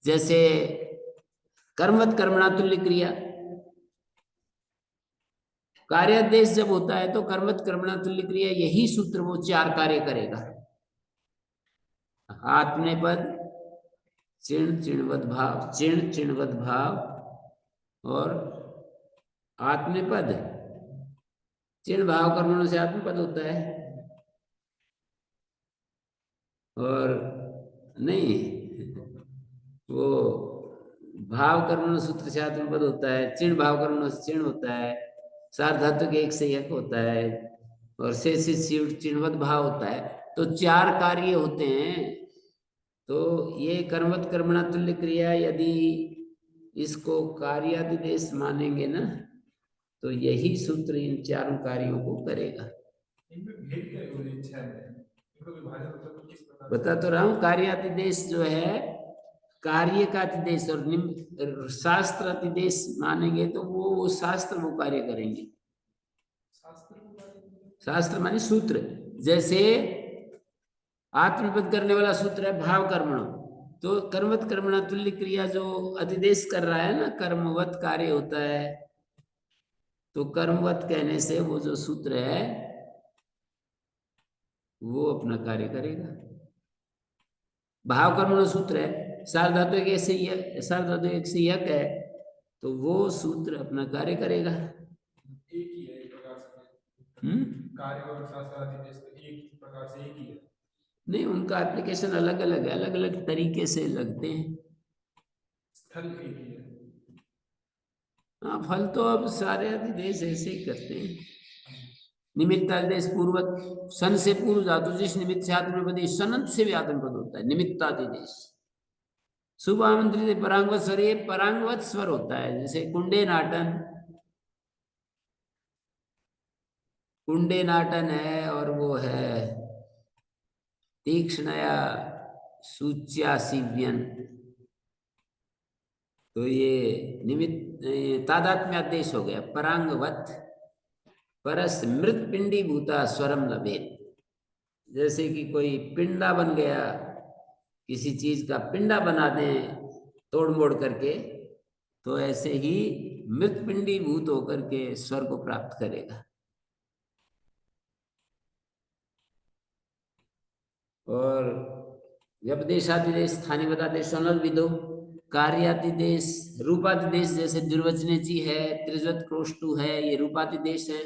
जैसे कर्मवत कर्मणा तुल्य क्रिया, कार्यादेश जब होता है तो कर्मवत कर्मणा तुल्य क्रिया, यही सूत्र वो 4 कार्य करेगा। आत्मनेपद, चिण चिणवत भाव, चिण चिणवत भाव और आत्मनेपद। चिण भाव कर्मणों से आत्मपद होता है, और नहीं वो भाव कर्मणों सूत्र से आत्मपद होता है, चिण भाव कर्मणों से चिण होता है, सार्वधातुक एक से यक होता है, और से चिणवत भाव होता है। तो 4 कार्य होते हैं। तो ये कर्मवत कर्मणा तुल्य क्रिया यदि इसको कार्यादिदेश मानेंगे ना, तो यही सूत्र इन 4 कार्यों को करेगा। इनमें भेद क्या है वो इच्छा में? इनको विभाजन होता तो किस प्रकार? बता तो रहा हूँ, कार्यातिदेश जो है कार्य का अतिदेश, और शास्त्र अतिदेश मानेंगे तो वो शास्त्र वो कार्य करेंगे। शास्त्र माने सूत्र। जैसे आत्मपद करने वाला सूत्र है भाव कर्मण, तो कर्मवत कर्मणा तुल्य क्रिया जो अतिदेश कर रहा है ना, कर्मवत कार्य होता है, तो कर्मवत कहने से वो जो सूत्र है वो अपना कार्य करेगा। भाव कर्मण सूत्र है, सार्वधातुक एक से यक, सार्वधातुक एक से यक है, तो वो सूत्र अपना कार्य करेगा। एक ही है एक प्रकार से। कार्य और शास्त्रातिदेश तो एक प्रकार से एक ही है। नहीं, उनका एप्लीकेशन अलग अलग है, अलग अलग तरीके से लगते हैं। स्थल एक ही है। हाँ, फल तो अब सारे अधिदेश ऐसे ही करते हैं। निमित्तादेश पूर्वक, सन से पूर्व धातु जिस निमित्त से आत्मपद, सनंत से भी आत्मपद होता है निमित्तादिदेश। शुभ आमंत्रित परांगवत स्वर, ये परांगवत स्वर होता है। जैसे कुंडे नाटन, कुंडे नाटन है, और वो है तीक्ष्णया सूच्यासिव्यन, तो ये निमित्त तादात्म्यादेश हो गया। परांगवत परस मृत पिंडी भूता स्वरम लभेत, जैसे कि कोई पिंडा बन गया, किसी चीज का पिंडा बना दें तोड़ मोड़ करके, तो ऐसे ही मृत पिंडी भूत होकर के स्वर को प्राप्त करेगा। और व्यपदेशातिदेश, स्थानीयवदादेश, सनल विदो, कार्यातिदेश, रूपातिदेश, जैसे दुर्वचनेची है, त्रिज्वत क्रोष्टु है, ये रूपातिदेश है।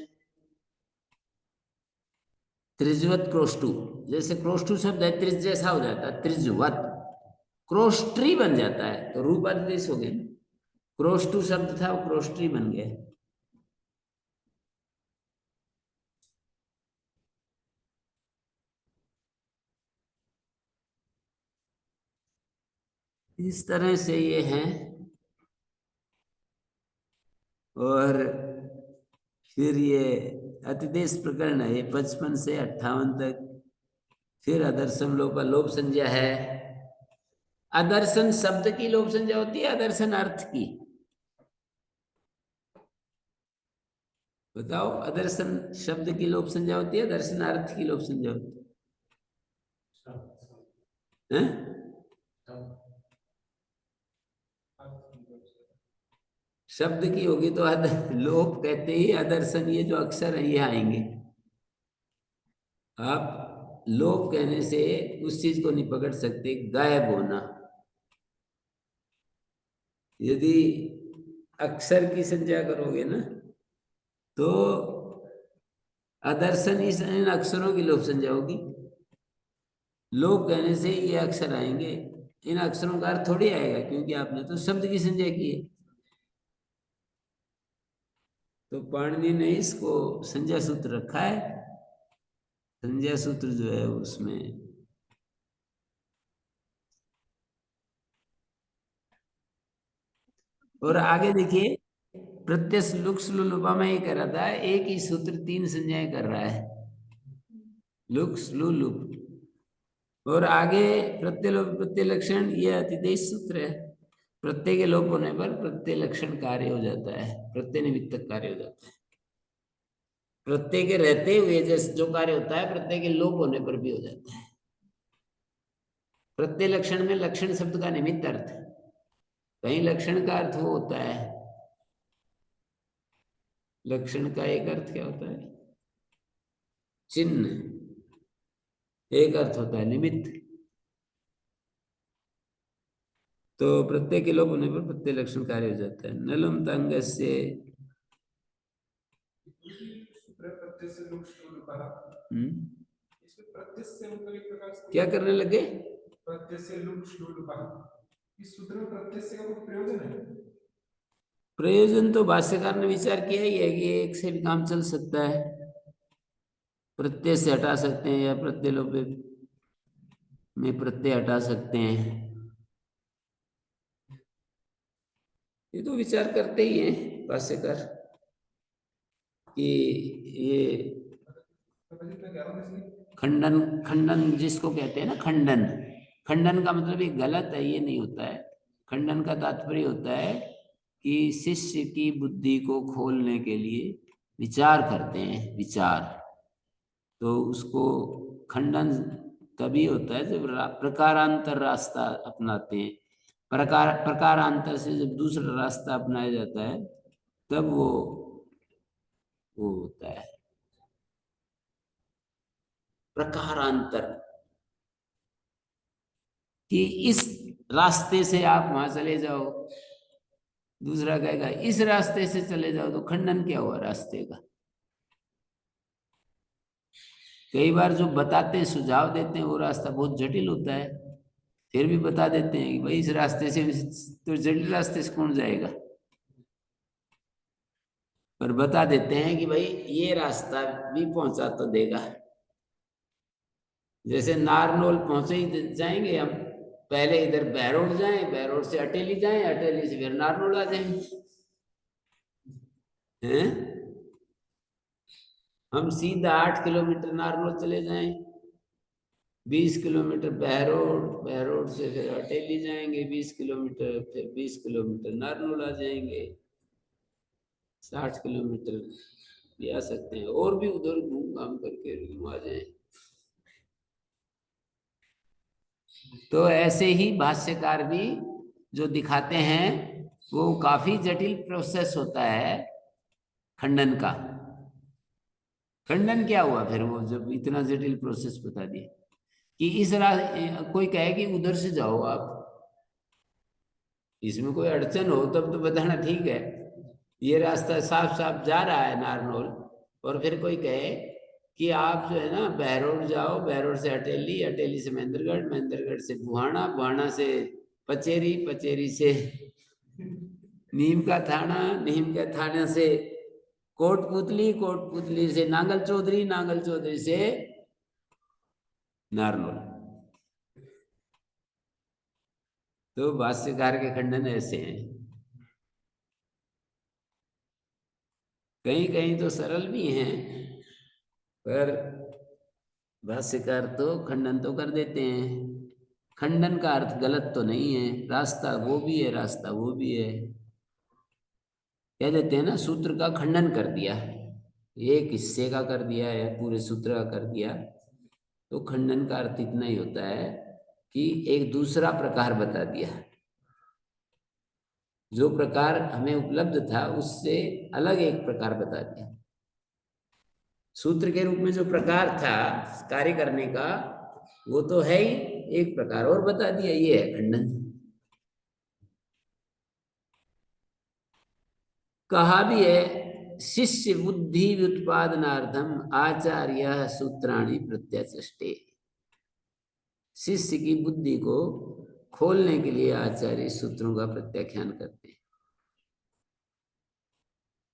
त्रिज्वत क्रोष्टु, जैसे क्रोष्टु शब्द है त्रिज जैसा हो जाता है, त्रिज्वत क्रोष्ट्री बन जाता है, तो रूपातिदेश हो गया। क्रोष्टु शब्द था, वो क्रोष्ट्री बन गया। इस तरह से ये हैं। और फिर ये अतिदेश प्रकरण है, ये 55 से 58 तक। फिर अदर्शन लोप का लोप संज्ञा है। अदर्शन शब्द की लोप संज्ञा होती है, अदर्शन अर्थ की? बताओ, अदर्शन शब्द की लोप संज्ञा होती है, दर्शन अर्थ की लोप संज्ञा होती है? शब्द की होगी तो लोप कहते ही अदर्शन, ये जो अक्षर है ये आएंगे। आप लोप कहने से उस चीज को नहीं पकड़ सकते, गायब होना। यदि अक्षर की संज्ञा करोगे ना, तो अदर्शन इन अक्षरों की लोप संज्ञा होगी। लोप कहने से ये अक्षर आएंगे, इन अक्षरों का अर्थ थोड़ी आएगा, क्योंकि आपने तो शब्द की संज्ञा की है। तो पाणिनि ने इसको संज्ञा सूत्र रखा है। संज्ञा सूत्र जो है उसमें और आगे देखिए, प्रत्यक्ष लुक्स लुलुपा में ये कर रहा था, एक ही सूत्र 3 संज्ञाएं कर रहा है। लुक्स लुलुप, और आगे प्रत्यय लोप प्रत्यय लक्षण, ये अतिदेश सूत्र है। प्रत्यय के लोप होने पर प्रत्यय लक्षण कार्य हो जाता है, प्रत्यय निमित्तक कार्य हो जाता है। प्रत्यय के रहते हुए जैसे जो कार्य होता है, प्रत्यय के लोप होने पर भी हो जाता है। प्रत्यय लक्षण में लक्षण शब्द का निमित्त अर्थ, कहीं लक्षण का अर्थ वो होता है, लक्षण का एक अर्थ क्या होता है? चिन्ह। एक अर्थ होता है निमित्त। तो प्रत्यय के लोप होने पर प्रत्यय लक्षण कार्य हो जाता है। नलम तंग से प्रत्यय से लोग शुरू कहा, इसमें प्रत्यय से मतलब एक प्रकार से क्या करने लगे? प्रत्यय से लोग शुरू कहा। इस सूत्र में प्रत्यय से का कोई प्रयोजन है? प्रयोजन तो भाष्यकार ने विचार किया ही है कि एक से भी काम चल सकता है, प्रत्यय से हटा सकते हैं या प्रत्यय लोप में प्रत्यय हटा सकते हैं। ये तो विचार करते ही हैं भाष्यकार कि ये खंडन, खंडन जिसको कहते हैं ना, खंडन, खंडन का मतलब ये गलत है ये नहीं होता है। खंडन का तात्पर्य होता है कि शिष्य की बुद्धि को खोलने के लिए विचार करते हैं, विचार। तो उसको खंडन तभी होता है जब प्रकारांतर रास्ता अपनाते हैं। प्रकारांतर से जब दूसरा रास्ता अपनाया जाता है तब वो होता है प्रकारांतर, कि इस रास्ते से आप वहां चले जाओ, दूसरा कहेगा इस रास्ते से चले जाओ, तो खंडन क्या हुआ रास्ते का। कई बार जो बताते हैं, सुझाव देते हैं, वो रास्ता बहुत जटिल होता है, फिर भी बता देते हैं कि भाई इस रास्ते से, तो जटिल रास्ते से कौन जाएगा, पर बता देते हैं कि भाई ये रास्ता भी पहुंचा तो देगा। जैसे नारनौल पहुंचे ही जाएंगे हम, पहले इधर बहरोड जाएं, बहरोड से अटेली जाएं, अटेली से फिर नारनौल आ जाएंगे हैं। हम सीधा 8 किलोमीटर नारनौल चले जाएं, 20 किलोमीटर बहरोड, बहरोड से फिर अटेली जाएंगे 20 किलोमीटर, फिर 20 किलोमीटर नारनौल आ जाएंगे, 60 किलोमीटर भी आ सकते हैं, और भी उधर घूम घाम करके आ जाए। तो ऐसे ही भाष्यकार भी जो दिखाते हैं वो काफी जटिल प्रोसेस होता है खंडन का। खंडन क्या हुआ फिर, वो जब इतना जटिल प्रोसेस बता दिए कि इस कोई कहे कि उधर से जाओ आप, इसमें कोई अड़चन हो तब तो बताना ठीक है, ये रास्ता साफ साफ जा रहा है नारनौल, और फिर कोई कहे कि आप जो है ना बहरोड जाओ, बहरोड से अटेली, अटेली से महेंद्रगढ़, महेंद्रगढ़ से बुहाना, बुहाना से पचेरी, पचेरी से नीम का थाना, नीम के थाने से कोटपुतली, कोटपुतली से नांगल चौधरी, नांगल चौधरी से नारनौल। तो भाष्यकार के खंडन ऐसे हैं, कहीं कहीं तो सरल भी हैं, पर भाष्यकार तो खंडन तो कर देते हैं। खंडन का अर्थ गलत तो नहीं है, रास्ता वो भी है, रास्ता वो भी है। कह देते हैं ना सूत्र का खंडन कर दिया, एक हिस्से का कर दिया है, पूरे सूत्र का कर दिया। तो खंडन का अर्थ इतना ही होता है कि एक दूसरा प्रकार बता दिया, जो प्रकार हमें उपलब्ध था उससे अलग एक प्रकार बता दिया। सूत्र के रूप में जो प्रकार था कार्य करने का वो तो है ही, एक प्रकार और बता दिया, ये है खंडन। कहा भी है शिष्य बुद्धि व्युत्पादनार्थम आचार्य सूत्राणि प्रत्यचष्टे। शिष्य की बुद्धि को खोलने के लिए आचार्य सूत्रों का प्रत्याख्यान करते हैं।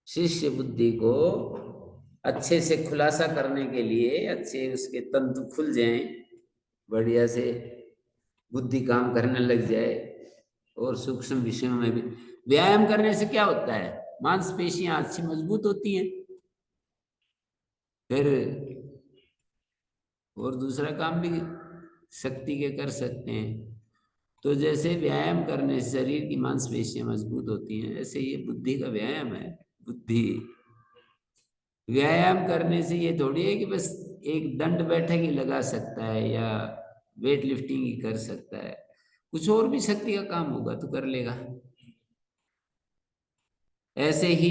शिष्य बुद्धि को अच्छे से खुलासा करने के लिए, अच्छे उसके तंतु खुल जाएं, बढ़िया से बुद्धि काम करने लग जाए, और सूक्ष्म विषयों में भी व्यायाम करने से क्या होता है, मांसपेशियां अच्छी मजबूत होती हैं, फिर और दूसरा काम भी शक्ति के कर सकते हैं। तो जैसे व्यायाम करने से शरीर की मांसपेशियां मजबूत होती हैं, ऐसे ये बुद्धि का व्यायाम है। बुद्धि व्यायाम करने से ये थोड़ी है कि बस एक दंड बैठक ही लगा सकता है या वेट लिफ्टिंग ही कर सकता है, कुछ और भी शक्ति का काम होगा तो कर लेगा। ऐसे ही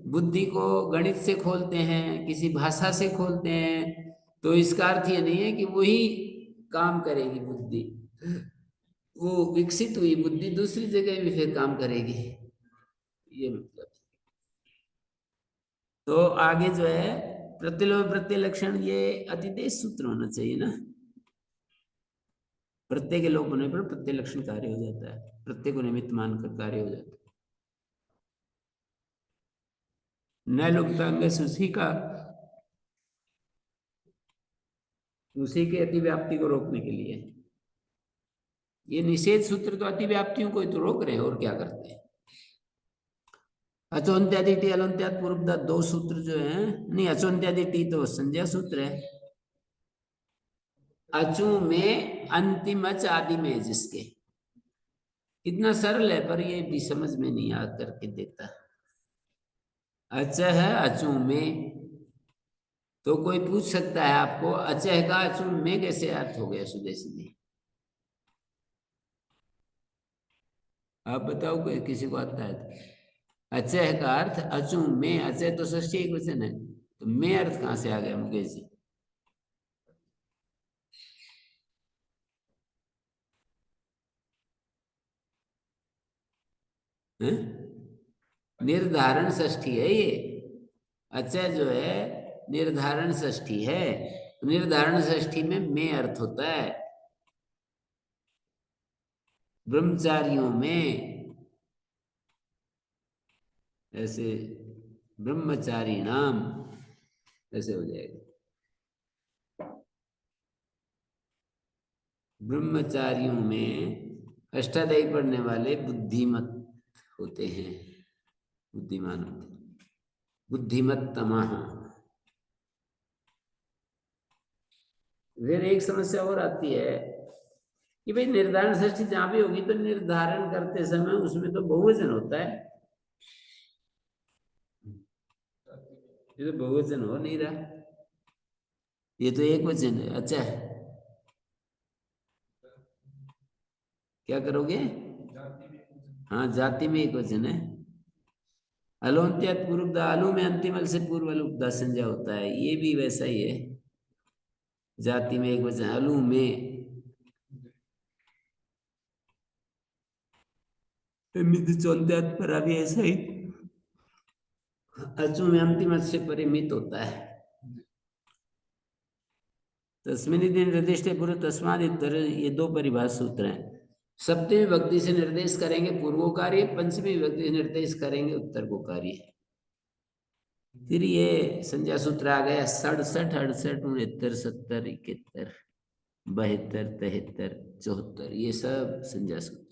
बुद्धि को गणित से खोलते हैं, किसी भाषा से खोलते हैं, तो इसका अर्थ ये नहीं है कि वही काम करेगी बुद्धि। वो विकसित हुई बुद्धि दूसरी जगह भी फिर काम करेगी, ये मतलब। तो आगे जो है प्रतिलोम प्रत्यलक्षण, ये अतिदेश सूत्र होना चाहिए ना। प्रत्यय के लोप होने पर प्रत्यलक्षण कार्य हो जाता है, प्रत्यय को निमित्त मानकर कार्य हो जाता है। न लुप्तांग उसी का, उसी के अतिव्याप्ति को रोकने के लिए। ये निषेध सूत्र तो अतिव्याप्तियों को ही तो रोक रहे हैं, और क्या करते हैं। अचोन्त्यादि टी अलोन्त्याद पूर्वदा दो सूत्र जो है, नहीं अचोन्त्यादि टी तो संज्ञा सूत्र है। अचू में अंतिम अच आदि में जिसके, इतना सरल है पर ये भी समझ में नहीं आ करके देता। अच है अचू में, तो कोई पूछ सकता है आपको अचह का अचू में कैसे अर्थ हो गया सीधे सीधे, आप बताओ कोई, किसी को आता है तो। अचह का अर्थ अचू में, अचह तो षष्ठी एक वचन है, तो में अर्थ कहां से आ गया मुकेश जी? हैं? निर्धारण षष्ठी है ये। अचह जो है निर्धारण षष्ठी है, निर्धारण षष्ठी में अर्थ होता है। ब्रह्मचारियों में ऐसे, ब्रह्मचारी नाम ऐसे हो जाएगा। ब्रह्मचारियों में अष्टाध्यायी पढ़ने वाले बुद्धिमत होते हैं, बुद्धिमान होते हैं, बुद्धिमत्तमः। फिर एक समस्या और आती है कि भाई निर्धारण षष्ठी जहां भी होगी तो निर्धारण करते समय उसमें तो बहुवचन होता है, ये तो बहुवचन हो नहीं रहा, ये तो एक वचन है। अच्छा क्या करोगे? हाँ जाति में एक वचन है। अलोन्त्यात पूर्व, आलू में अंतिम अल से पूर्व अलुपदा संज्ञा होता है, ये भी वैसा ही है, जाति में एक वचन। अलू में चौंत्यात पर अभी ऐसा ही, अचू में अंतिम अल से परिमित होता है। तस्मिन् निर्दिष्टे पूर्व तस्माद इतर, ये दो परिभाषा सूत्र हैं। सप्तमी विभक्ति से निर्देश करेंगे पूर्व को कार्य, पंचमी विभक्ति से निर्देश करेंगे उत्तर को कार्य। फिर ये संज्ञा सूत्र आ गया 67, 68, 69, 70, 71, 72, 73, 74, ये सब संज्ञा सूत्र।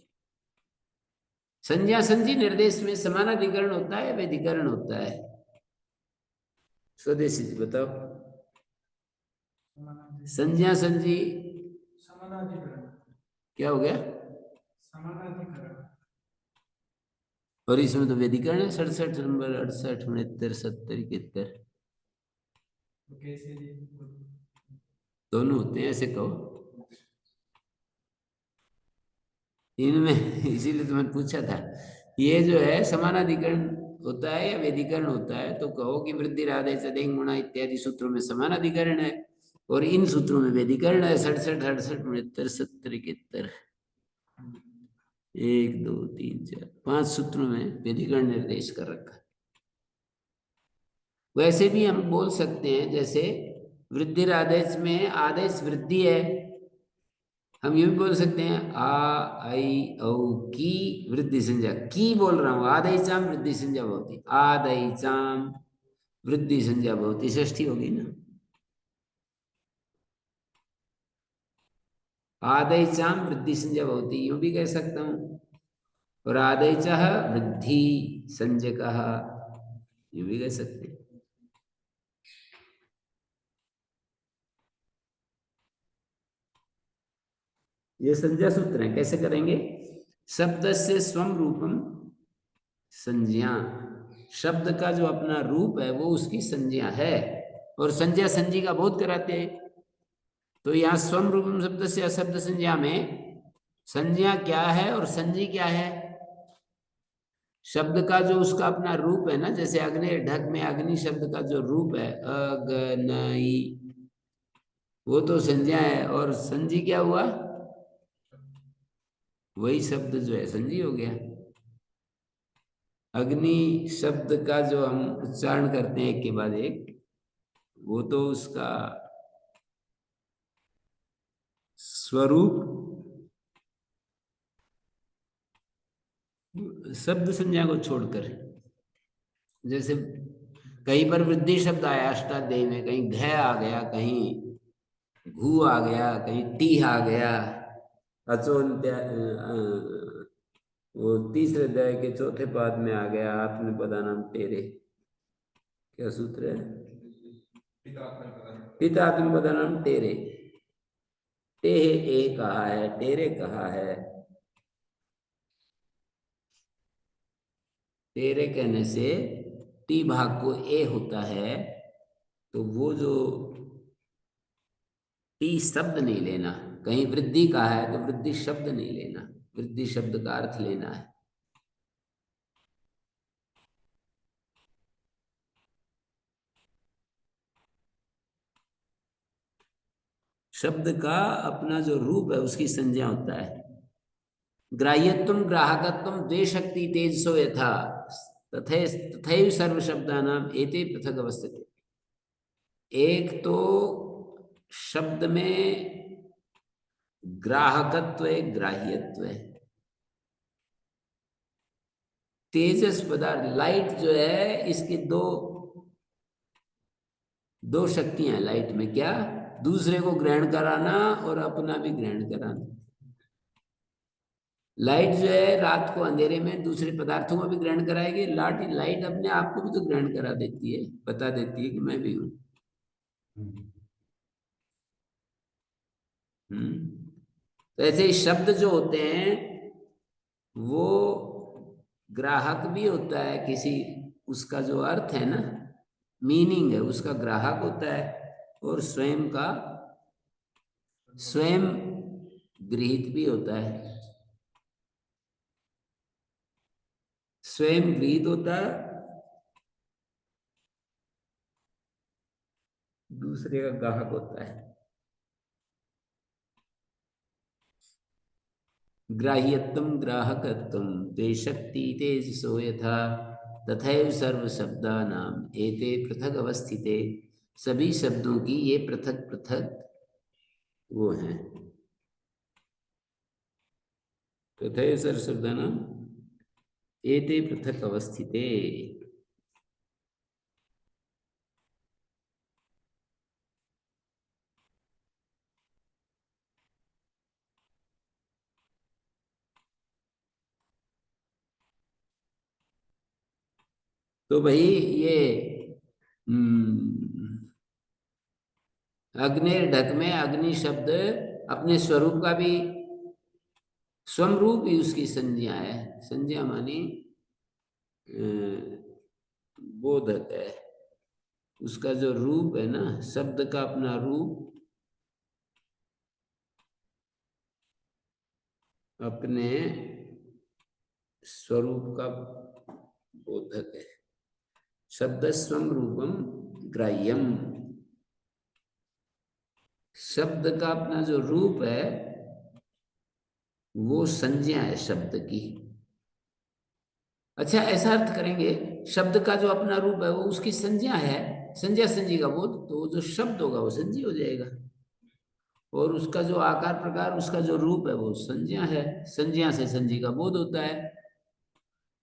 संज्ञा संधि निर्देश में समानाधिकरण होता है, व्यधिकरण होता है? स्वदेशी जी बताओ। संज्ञा संधि समानाधिकरण। क्या हो गया? समानाधिकरण। और इसमें तो व्यधिकरण है 67 नंबर, 68, 69, 70, 71, तो कैसे दोनों होते हैं, ऐसे कहो इनमें। इसीलिए तो मैंने पूछा था, ये जो है समानाधिकरण होता है या व्यधिकरण होता है, तो कहो कि वृद्धि राधे चदेंग गुणा इत्यादि सूत्रों में समानाधिकरण है और इन सूत्रों में व्यधिकरण है। 67, 68, 69, 70, 71, 1, 2, 3, 4, 5 सूत्रों में व्यधिकरण निर्देश कर रखा है। वैसे भी हम बोल सकते हैं, जैसे वृद्धि आदेश में आदेश वृद्धि है, हम यूं भी बोल सकते हैं आ आई औ की वृद्धि संज्ञा, की बोल रहा हूं, आदैचाम वृद्धि संज्ञा भवति, आदैचाम वृद्धि संज्ञा भवति, षष्ठी होगी ना। आदैचाम वृद्धि संज्ञा भवति यूं भी कह सकता हूं, और आदैचः वृद्धि संज्ञकः यूं भी कह सकते हैं। ये संज्ञा सूत्र है। कैसे करेंगे? शब्द से स्वम रूपम संज्ञा, शब्द का जो अपना रूप है वो उसकी संज्ञा है, और संज्ञा संजी का बोध कराते हैं। तो यहाँ स्वम रूपम शब्द से अशब्द संज्ञा में संज्ञा क्या है और संजी क्या है? शब्द का जो उसका अपना रूप है ना, जैसे अग्नि ढक में अग्नि शब्द का जो रूप है अग्नई, वो तो संज्ञा है, और संजी क्या हुआ? वही शब्द जो है संजी हो गया। अग्नि शब्द का जो हम उच्चारण करते हैं एक के बाद एक, वो तो उसका स्वरूप शब्द संज्ञा को छोड़कर, जैसे कहीं पर वृद्धि शब्द आया अष्टाध्यायी में, कहीं घ आ गया, कहीं घू आ गया, कहीं टी आ गया, अचोन्त्या वो तीसरे अध्याय के चौथे पाद में आ गया आत्मपदा नाम तेरे। क्या सूत्र है? पिता आत्मपदा नाम तेरे। टेहे ए कहा है, तेरे कहा है। तेरे कहने से टी भाग को ए होता है, तो वो जो टी शब्द नहीं लेना। कहीं वृद्धि कहा है तो वृद्धि शब्द नहीं लेना, वृद्धि शब्द का अर्थ लेना है। शब्द का अपना जो रूप है उसकी संज्ञा होता है। ग्राह्यत्वम ग्राहकत्वम द्वे शक्ति तेजसो यथा तथैव सर्व शब्दानाम एते पृथक अवस्थिते। एक तो शब्द में ग्राहकत्व है, ग्राह्यत्व है। तेजस पदार्थ लाइट जो है, इसकी दो शक्तियां लाइट में। क्या? दूसरे को ग्रहण कराना और अपना भी ग्रहण कराना। लाइट जो है रात को अंधेरे में दूसरे पदार्थों को भी ग्रहण कराएगी। लाइट अपने आप को भी तो ग्रहण करा देती है, बता देती है कि मैं भी हूं। तो ऐसे शब्द जो होते हैं वो ग्राहक भी होता है, किसी उसका जो अर्थ है ना, मीनिंग है, उसका ग्राहक होता है, और स्वयं का स्वयं गृहीत भी होता है। स्वयं गृहीत होता है, दूसरे का ग्राहक होता है। ग्राह्यत्वम ग्राहकत्वम ते शक्ति तेजसो यथा तथैव सर्व शब्दानाम एते पृथक अवस्थिते। सभी शब्दों की ये पृथक पृथक वो हैं। तथैव सर्व शब्दानाम एते पृथक अवस्थिते। तो भाई ये अग्निर ढक में अग्नि शब्द अपने स्वरूप का भी स्वरूप ही उसकी संज्ञा है। संज्ञा मानी बोधक है। उसका जो रूप है ना, शब्द का अपना रूप अपने स्वरूप का बोधक है। शब्द स्वम रूपम ग्राह्यम, शब्द का अपना जो रूप है वो संज्ञा है शब्द की। अच्छा, ऐसा अर्थ करेंगे, शब्द का जो अपना रूप है वो उसकी संज्ञा है, संज्ञा संजी का बोध, तो वो जो शब्द होगा वो संजी हो जाएगा, और उसका जो आकार प्रकार, उसका जो रूप है वो संज्ञा है। संज्ञा से संजी का बोध होता है।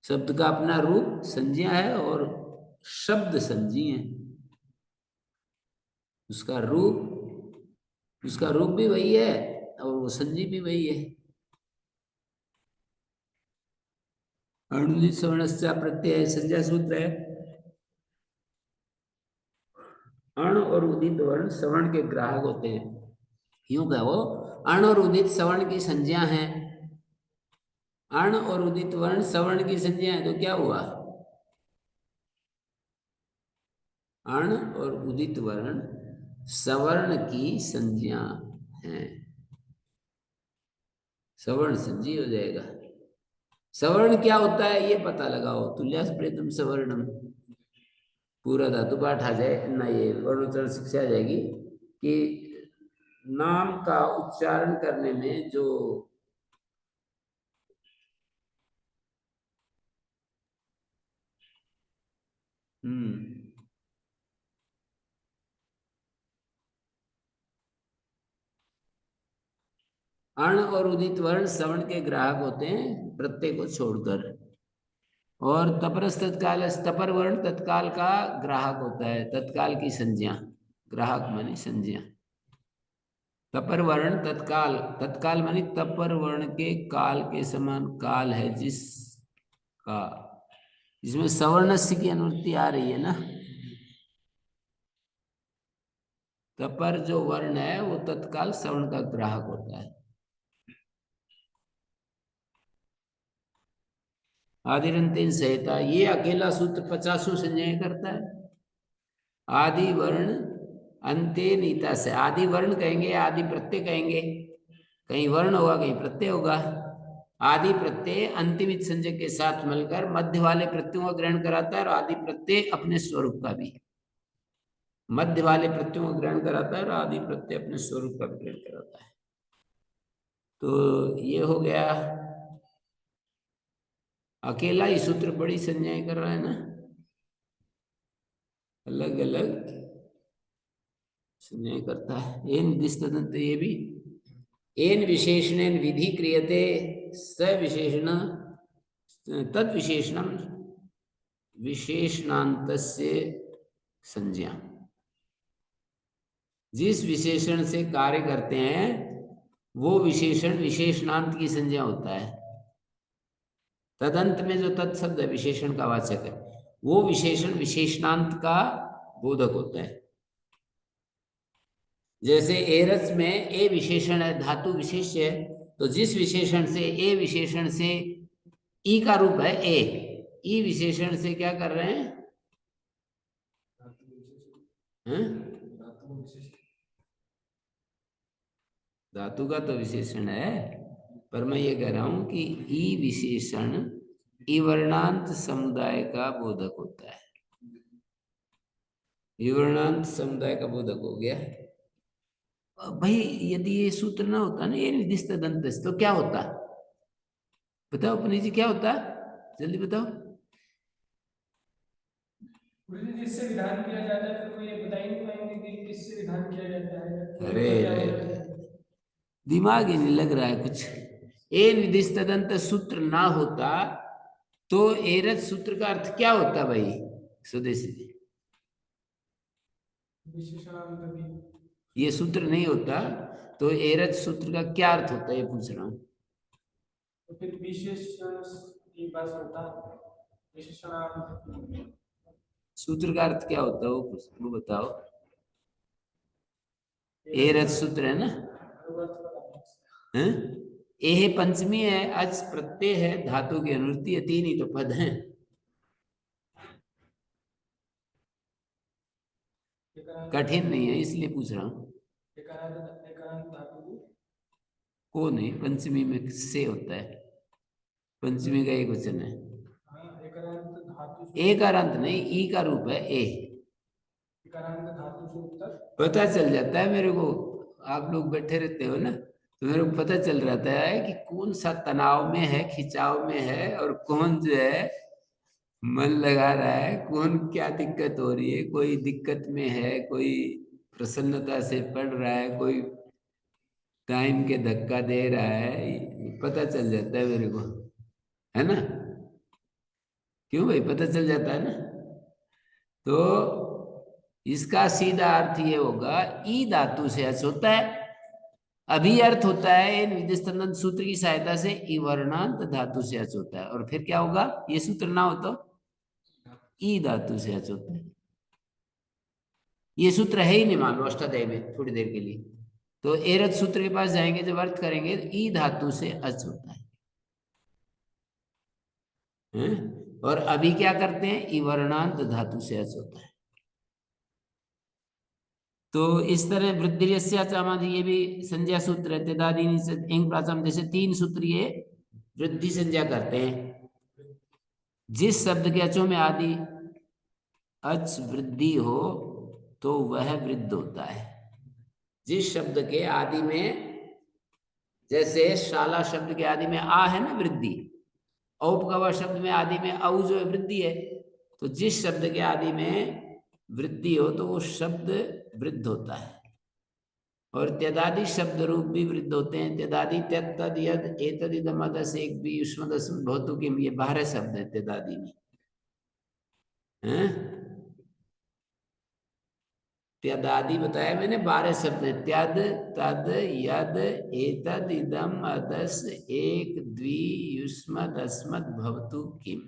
शब्द का अपना रूप संज्ञा है और शब्द संजी है। उसका रूप भी वही है और वो संजी भी वही है। अणुदित सवर्णस्य प्रत्यय संज्ञा सूत्र है। अण और उदित वर्ण सवर्ण के ग्राहक होते हैं। यूं कहो अण और उदित सवर्ण की संज्ञा है, अण और उदित वर्ण सवर्ण की संज्ञा है, तो क्या हुआ? अण और उदित वर्ण सवर्ण की संज्ञा है, सवर्ण संजी हो जाएगा। सवर्ण क्या होता है ये पता लगाओ, तुल्यास प्रेतम सवर्णम, पूरा धातु पाठ आ जाए ना, ये वर्णोच्चारण शिक्षा आ जाएगी कि नाम का उच्चारण करने में जो अण और उदित वर्ण सवर्ण के ग्राहक होते हैं प्रत्यय को छोड़कर, और तपरस तत्काल, तपर वर्ण तत्काल का ग्राहक होता है, तत्काल की संज्ञा, ग्राहक मानी संज्ञा। तपर वर्ण तत्काल, तत्काल मानी तपर वर्ण के काल के समान काल है जिसका, जिसमें सवर्णस्य की अनुवृत्ति आ रही है ना, तपर जो वर्ण है वो तत्काल सवर्ण का ग्राहक होता है। आदिरंतेन संहिता, ये अकेला सूत्र 50 संज्ञाएं करता है। आदि वर्ण अंते नीता से, आदि वर्ण कहेंगे, आदि प्रत्यय कहेंगे, कहीं वर्ण होगा कहीं प्रत्यय होगा। आदि प्रत्यय अंतिमित संज्ञा के साथ मिलकर मध्य वाले प्रत्ययों का ग्रहण कराता है, और आदि प्रत्यय अपने स्वरूप का भी, मध्य वाले प्रत्ययों का ग्रहण कराता है और आदि प्रत्यय अपने स्वरूप का ग्रहण कराता है। तो ये हो गया, अकेला ही सूत्र बड़ी संज्ञाएं कर रहा है ना, अलग अलग संज्ञाएं करता है। एन दिस्तदंत, ये भी एन विशेषणेन विधि क्रियते स विशेषण तद विशेषणम विशेषणांतस्य संज्ञा, जिस विशेषण से कार्य करते हैं वो विशेषण विशेषणांत की संज्ञा होता है। तदंत में जो तत्शब्द है विशेषण का वाचक है, वो विशेषण विशेषणांत का बोधक होता है। जैसे एरस में ए विशेषण है, धातु विशेष्य है, तो जिस विशेषण से ए विशेषण से ई का रूप है ए, ई विशेषण से क्या कर रहे हैं? धातु का तो विशेषण है, पर मैं ये कह रहा हूं कि ई विशेषण इवर्णांत समुदाय का बोधक होता है। इवर्णांत समुदाय का बोधक हो गया। भाई यदि ये सूत्र ना होता ना, ये निर्दिष्ट दंत, तो क्या होता? बताओ पुनीत जी, क्या होता? जल्दी बताओ। जिससे विधान किया जाता है, फिर वो ये बता ही नहीं पाएंगे कि किससे विधान किया जाता है। अरे दिमाग ही नहीं लग रहा है कुछ। ए निर्दिष्ट दंत सूत्र ना होता तो एरज सूत्र का अर्थ क्या होता भाई स्वदेशी जी? ये सूत्र नहीं होता तो एरज सूत्र का क्या अर्थ होता है, ये पूछ रहा हूँ। तो फिर विशेषण की बात होता, विशेषण सूत्र का अर्थ क्या होता है वो बताओ। एरज सूत्र है ना, हैं? ए पंचमी है, अच प्रत्यय है, धातु की अनुवृत्ति है, तीन ही तो पद हैं। कठिन नहीं है इसलिए पूछ रहा हूँ। को नहीं, पंचमी में से होता है, पंचमी का एक वचन है। एक अंत नहीं, ई का रूप है ए, पता चल जाता है मेरे को। आप लोग बैठे रहते हो ना, तो मेरे को पता चल रहता है कि कौन सा तनाव में है, खिंचाव में है, और कौन जो है मन लगा रहा है, कौन क्या दिक्कत हो रही है, कोई दिक्कत में है, कोई प्रसन्नता से पढ़ रहा है, कोई टाइम के धक्का दे रहा है, पता चल जाता है मेरे को, है ना? क्यों भाई, पता चल जाता है ना? तो इसका सीधा अर्थ ये होगा, ई धातु से अच होता है, अभी अर्थ होता है निर्दिष्ट सूत्र की सहायता से इवर्णांत धातु से अच होता है, और फिर क्या होगा, ये सूत्र ना हो तो ई धातु से अच होता है। ये सूत्र है ही नहीं मान लो अष्टाध्यायी में थोड़ी देर के लिए, तो एरथ सूत्र के पास जाएंगे, जब अर्थ करेंगे तो ई धातु से अच होता है। और अभी क्या करते हैं, ई वर्णांत धातु से अच होता है। तो इस तरह वृद्धि चामादि, ये भी संज्ञा सूत्र है। तेदादीनि से इंग प्राचम, जैसे 3 सूत्र ये वृद्धि संज्ञा करते हैं। जिस शब्द के अचों में आदि अच वृद्धि हो तो वह वृद्ध होता है। जिस शब्द के आदि में, जैसे शाला शब्द के आदि में आ है ना वृद्धि, औपगवा शब्द में आदि में औ जो है वृद्धि है, तो जिस शब्द के आदि में वृद्धि हो तो वो शब्द वृद्ध होता है। और त्यदादि शब्द रूप भी वृद्ध होते हैं। त्यदादि त्यद तद यद एतद इदम अदस एक भी युष्मदस भवतु किम, ये 12 शब्द है त्यदादि में। त्यदादि बताया मैंने, 12 शब्द है। त्यद तद यद एतद इदम अदस एक द्वि युष्मद अस्मद भवतु किम।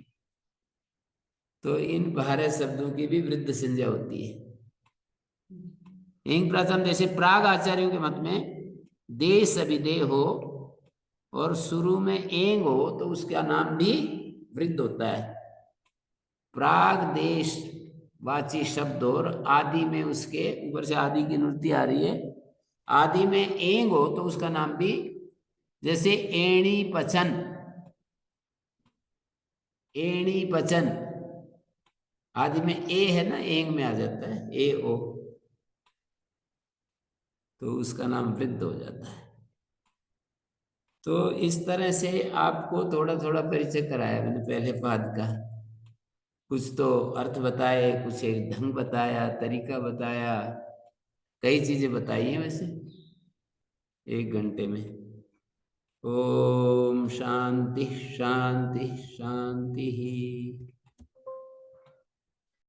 तो इन 12 शब्दों की भी वृद्ध संज्ञा होती है। इंग प्रथम, जैसे प्राग आचार्यों के मत में देश अभिदेय हो और शुरू में एंग हो तो उसका नाम भी वृद्ध होता है। प्राग देश वाची शब्द और आदि में, उसके ऊपर से आदि की निवृत्ति आ रही है, आदि में एंग हो तो उसका नाम भी, जैसे एणी पचन, एणी पचन आदि में ए है ना, एंग में आ जाता है, ए ओ, तो उसका नाम वृद्ध हो जाता है। तो इस तरह से आपको थोड़ा थोड़ा परिचय कराया मैंने पहले पाद का। कुछ तो अर्थ बताए, कुछ एक ढंग बताया, तरीका बताया, कई चीजें बताई हैं वैसे 1 घंटे में। ओम शांति शांति शांति।